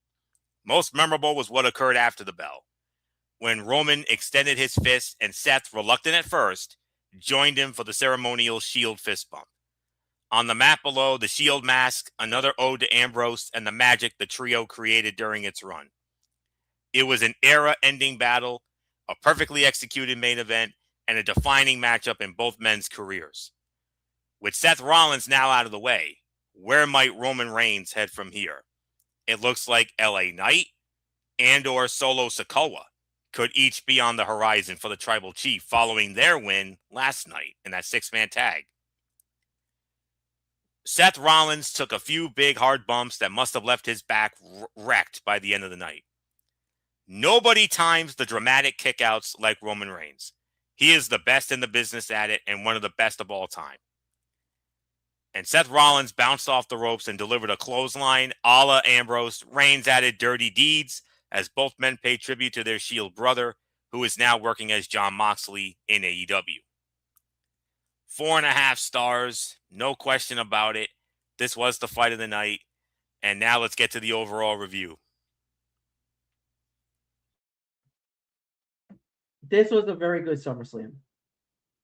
Most memorable was what occurred after the bell, when Roman extended his fist and Seth, reluctant at first, joined him for the ceremonial Shield fist bump. On the mat below, the Shield mask, another ode to Ambrose, and the magic the trio created during its run. It was an era-ending battle, a perfectly executed main event, and a defining matchup in both men's careers. With Seth Rollins now out of the way, where might Roman Reigns head from here? It looks like LA Knight and or Solo Sikoa could each be on the horizon for the Tribal Chief following their win last night in that 6-man tag. Seth Rollins took a few big hard bumps that must have left his back wrecked by the end of the night. Nobody times the dramatic kickouts like Roman Reigns. He is the best in the business at it and one of the best of all time. And Seth Rollins bounced off the ropes and delivered a clothesline a la Ambrose. Reigns added dirty deeds as both men paid tribute to their Shield brother, who is now working as Jon Moxley in AEW. 4.5 stars, no question about it. This was the fight of the night. And now let's get to the overall review. This was a very good SummerSlam.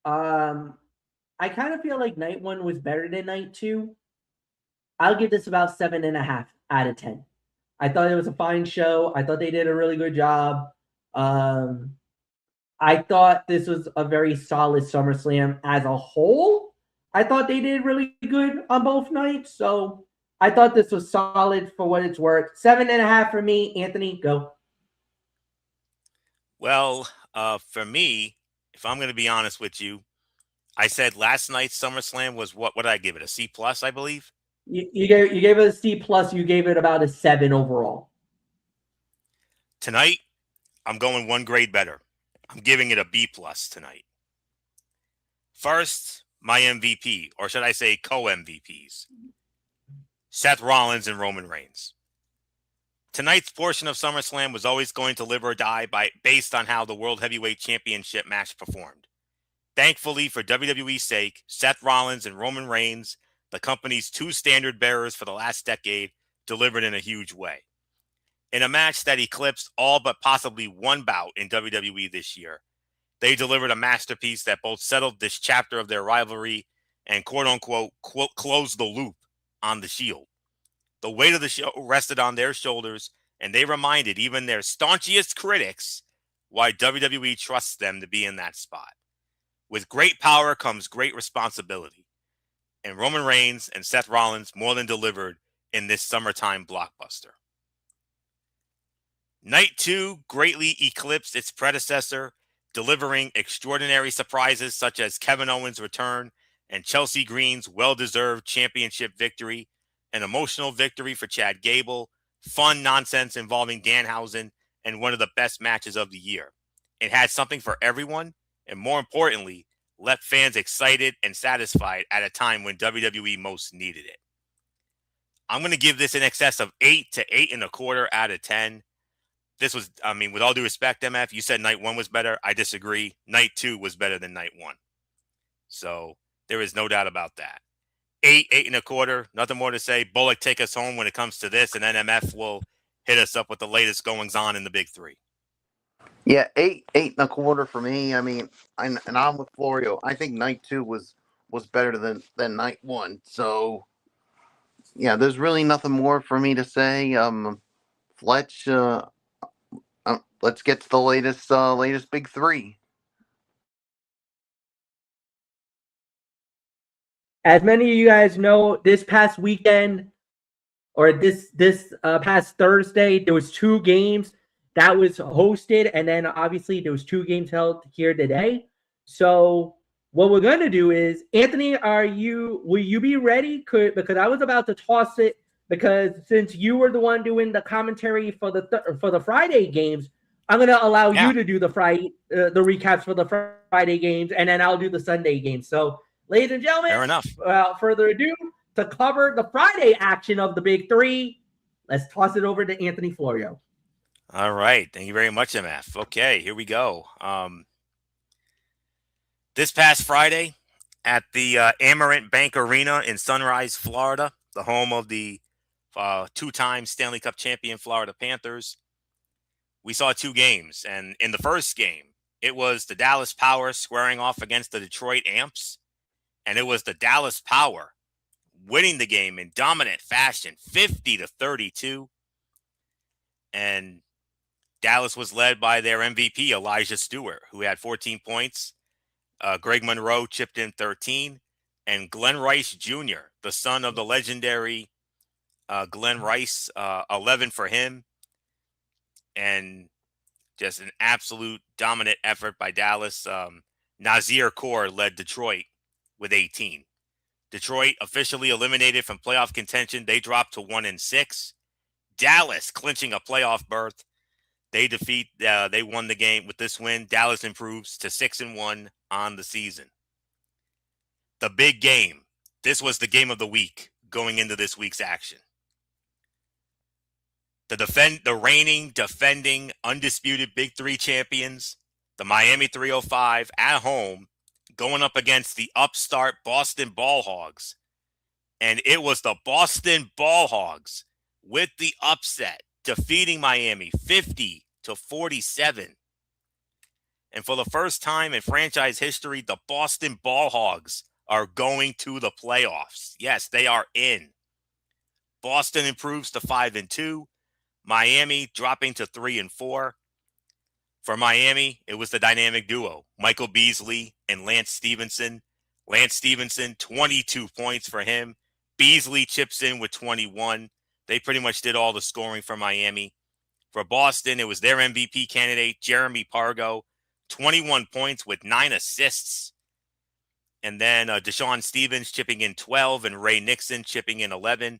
I kind of feel like night 1 was better than night 2. I'll give this about 7.5 out of 10. I thought it was a fine show. I thought they did a really good job. I thought this was a very solid SummerSlam as a whole. I thought they did really good on both nights. So I thought this was solid for what it's worth. 7.5 for me. Anthony, go. Well, for me, if I'm going to be honest with you, I said last night's SummerSlam was what did I give it? A C plus, I believe. You gave it a C plus. You gave it about a 7 overall. Tonight, I'm going one grade better. I'm giving it a B plus tonight. First, my MVP, or should I say co-MVPs, Seth Rollins and Roman Reigns. Tonight's portion of SummerSlam was always going to live or die based on how the World Heavyweight Championship match performed. Thankfully, for WWE's sake, Seth Rollins and Roman Reigns, the company's two standard bearers for the last decade, delivered in a huge way. In a match that eclipsed all but possibly one bout in WWE this year, they delivered a masterpiece that both settled this chapter of their rivalry and quote-unquote closed the loop on the Shield. The weight of the show rested on their shoulders, and they reminded even their staunchiest critics why WWE trusts them to be in that spot. With great power comes great responsibility, and Roman Reigns and Seth Rollins more than delivered in this summertime blockbuster. Night 2 greatly eclipsed its predecessor, delivering extraordinary surprises such as Kevin Owens' return and Chelsea Green's well-deserved championship victory, an emotional victory for Chad Gable, fun nonsense involving Danhausen, and one of the best matches of the year. It had something for everyone, and more importantly, left fans excited and satisfied at a time when WWE most needed it. I'm going to give this in excess of 8 to 8.25 out of 10. This was, with all due respect, MF, you said night 1 was better. I disagree. Night 2 was better than night 1. So there is no doubt about that. 8, 8.25. Nothing more to say. Bullock, take us home when it comes to this, and then MF will hit us up with the latest goings on in the big 3. Yeah, 8.25 for me. And I'm with Florio. I think night 2 was better than night 1. So yeah, there's really nothing more for me to say. Fletch, let's get to the latest big 3. As many of you guys know, this past weekend or this past Thursday, there was 2 games that was hosted, and then obviously there was 2 games held here today. So what we're gonna do is, Anthony, will you be ready? Because I was about to toss it, because since you were the one doing the commentary for the Friday games, I'm gonna allow you to do the recaps for the Friday games, and then I'll do the Sunday games. So, ladies and gentlemen, fair enough. Without further ado, to cover the Friday action of the big 3, let's toss it over to Anthony Florio. All right. Thank you very much, MF. Okay, here we go. This past Friday at the Amerant Bank Arena in Sunrise, Florida, the home of the 2-time Stanley Cup champion Florida Panthers, we saw 2 games. And in the first game, it was the Dallas Power squaring off against the Detroit Amps. And it was the Dallas Power winning the game in dominant fashion, 50-32. And Dallas was led by their MVP, Elijah Stewart, who had 14 points. Greg Monroe chipped in 13. And Glenn Rice Jr., the son of the legendary Glenn Rice, 11 for him. And just an absolute dominant effort by Dallas. Nazir Kaur led Detroit with 18. Detroit officially eliminated from playoff contention. They dropped to 1-6. Dallas clinching a playoff berth. They won the game with this win. Dallas improves to 6-1 on the season. The big game. This was the game of the week going into this week's action. The reigning, defending, undisputed Big 3 champions, the Miami 305 at home, going up against the upstart Boston Ball Hogs. And it was the Boston Ball Hogs with the upset, defeating Miami 50-47. And for the first time in franchise history, the Boston Ball Hogs are going to the playoffs. Yes, they are in. Boston improves to 5-2. Miami dropping to 3-4. For Miami, it was the dynamic duo, Michael Beasley and Lance Stevenson. Lance Stevenson, 22 points for him. Beasley chips in with 21. They pretty much did all the scoring for Miami. For Boston, it was their MVP candidate, Jeremy Pargo, 21 points with 9 assists. And then Deshaun Stevens chipping in 12 and Ray Nixon chipping in 11.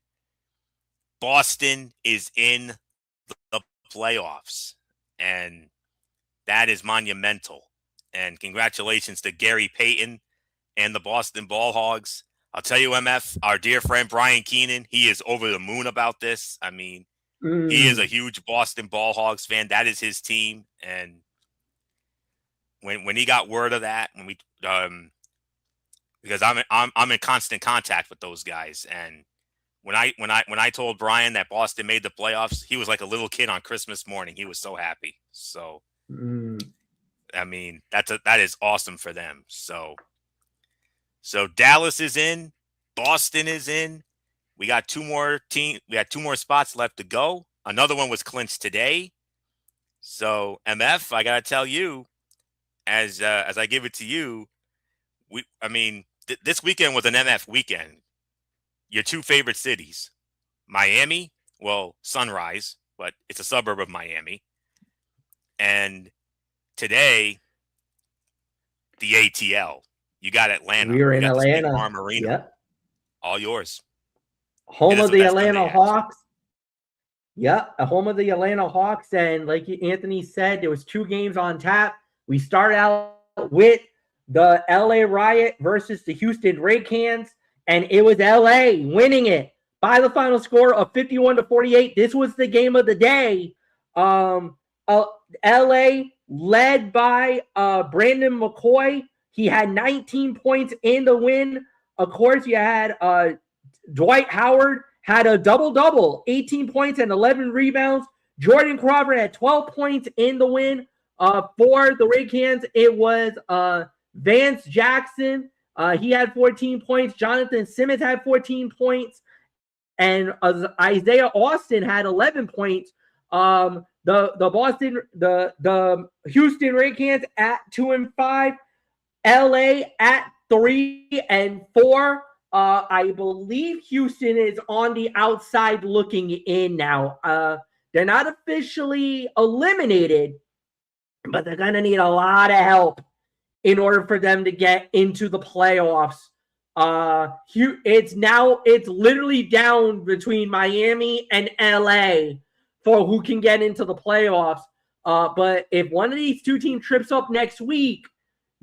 Boston is in the playoffs, and that is monumental. And congratulations to Gary Payton and the Boston Ball Hogs. I'll tell you, MF, our dear friend Brian Keenan, he is over the moon about this. I mean, he is a huge Boston Ball Hogs fan. That is his team. And when he got word of that, when we because I'm in constant contact with those guys, and when I told Brian that Boston made the playoffs, he was like a little kid on Christmas morning. He was so happy. So I mean, that is awesome for them. So Dallas is in, Boston is in. We got two more spots left to go. Another one was clinched today. So MF, I gotta tell you, as I give it to you, this weekend was an MF weekend. Your two favorite cities, Miami, well, Sunrise, but it's a suburb of Miami. And today, the ATL. You got Atlanta. We were in Atlanta. Farm Arena. Yep. All yours. Home of the Atlanta Hawks. Yep, home of the Atlanta Hawks. And like Anthony said, there was 2 games on tap. We started out with the LA Riot versus the Houston Hurricanes, and it was LA winning it by the final score of 51-48. This was the game of the day. LA led by Brandon McCoy. He had 19 points in the win. Of course, you had Dwight Howard had a double-double, 18 points and 11 rebounds. Jordan Crawford had 12 points in the win. For the Hurricanes, it was Vance Jackson. He had 14 points. Jonathan Simmons had 14 points. And Isaiah Austin had 11 points. The Houston Hurricanes at 2-5. LA at 3-4. I believe Houston is on the outside looking in now. They're not officially eliminated, but they're going to need a lot of help in order for them to get into the playoffs. It's literally down between Miami and LA for who can get into the playoffs. But if one of these 2 teams trips up next week,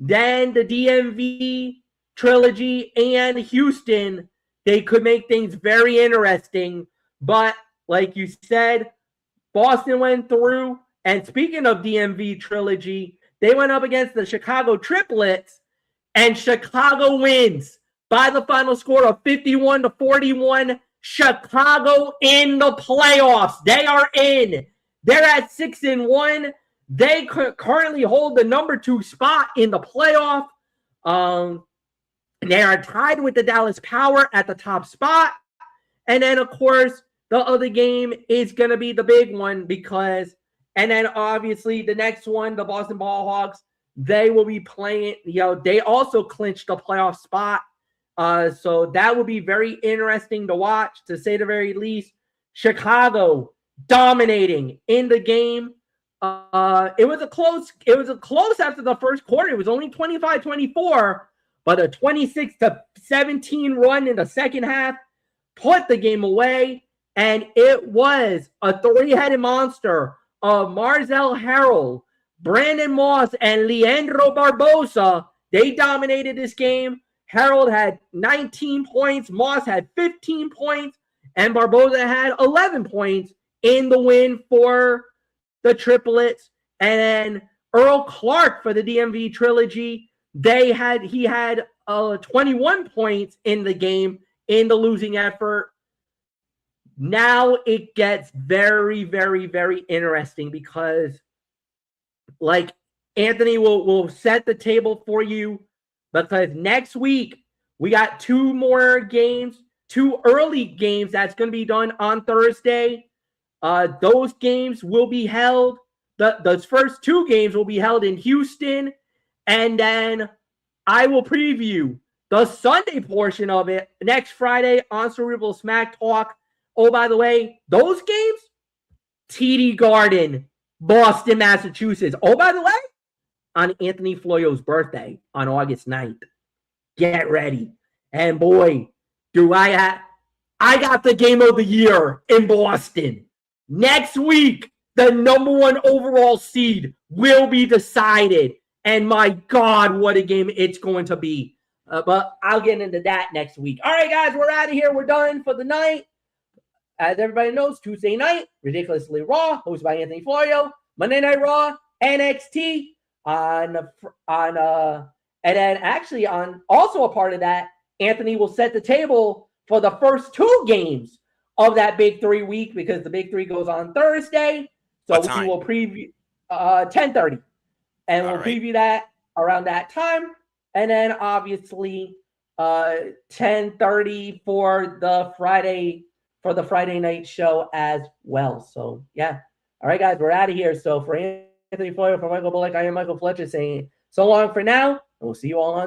then the DMV, Trilogy, and Houston, they could make things very interesting. But like you said, Boston went through. And speaking of DMV Trilogy, they went up against the Chicago Triplets, and Chicago wins by the final score of 51-41. Chicago in the playoffs. They are in. They're at 6-1. They currently hold the number 2 spot in the playoff. They are tied with the Dallas Power at the top spot. And then, of course, the other game is going to be the big one and then obviously the next one, the Boston Ball Hogs, they will be playing, they also clinched the playoff spot. So that will be very interesting to watch, to say the very least. Chicago dominating in the game. It was a close after the first quarter. It was only 25-24, but a 26-17 run in the second half put the game away. And it was a 3-headed monster of Marzell Harrell, Brandon Moss, and Leandro Barbosa. They dominated this game. Harrell had 19 points, Moss had 15 points, and Barbosa had 11 points in the win for the Triplets. And then Earl Clark for the DMV Trilogy, he had 21 points in the game in the losing effort. Now it gets very, very, very interesting because, like, Anthony will set the table for you, because next week we got 2 more games, 2 early games that's going to be done on Thursday. Those games will be held. Those first 2 games will be held in Houston, and then I will preview The Sunday portion of it, next Friday on Cerebral Smack Talk. Oh, by the way, those games, TD Garden, Boston, Massachusetts. Oh, by the way, on Anthony Floyo's birthday on August 9th. Get ready. And boy, do I got the game of the year in Boston. Next week, the number 1 overall seed will be decided. And my God, what a game it's going to be. But I'll get into that next week. All right, guys, we're out of here. We're done for the night. As everybody knows, Tuesday night, Ridiculously Raw, hosted by Anthony Florio. Monday Night Raw, NXT and then actually on also a part of that, Anthony will set the table for the first 2 games of that Big 3 week because the Big 3 goes on Thursday. So we will preview 10:30, and we'll preview that around that time. And then obviously 10:30 for the Friday night show as well. So yeah. All right, guys, we're out of here. So for Anthony Floyer, for Michael Bullock, I am Michael Fletcher saying so long for now, and we'll see you all on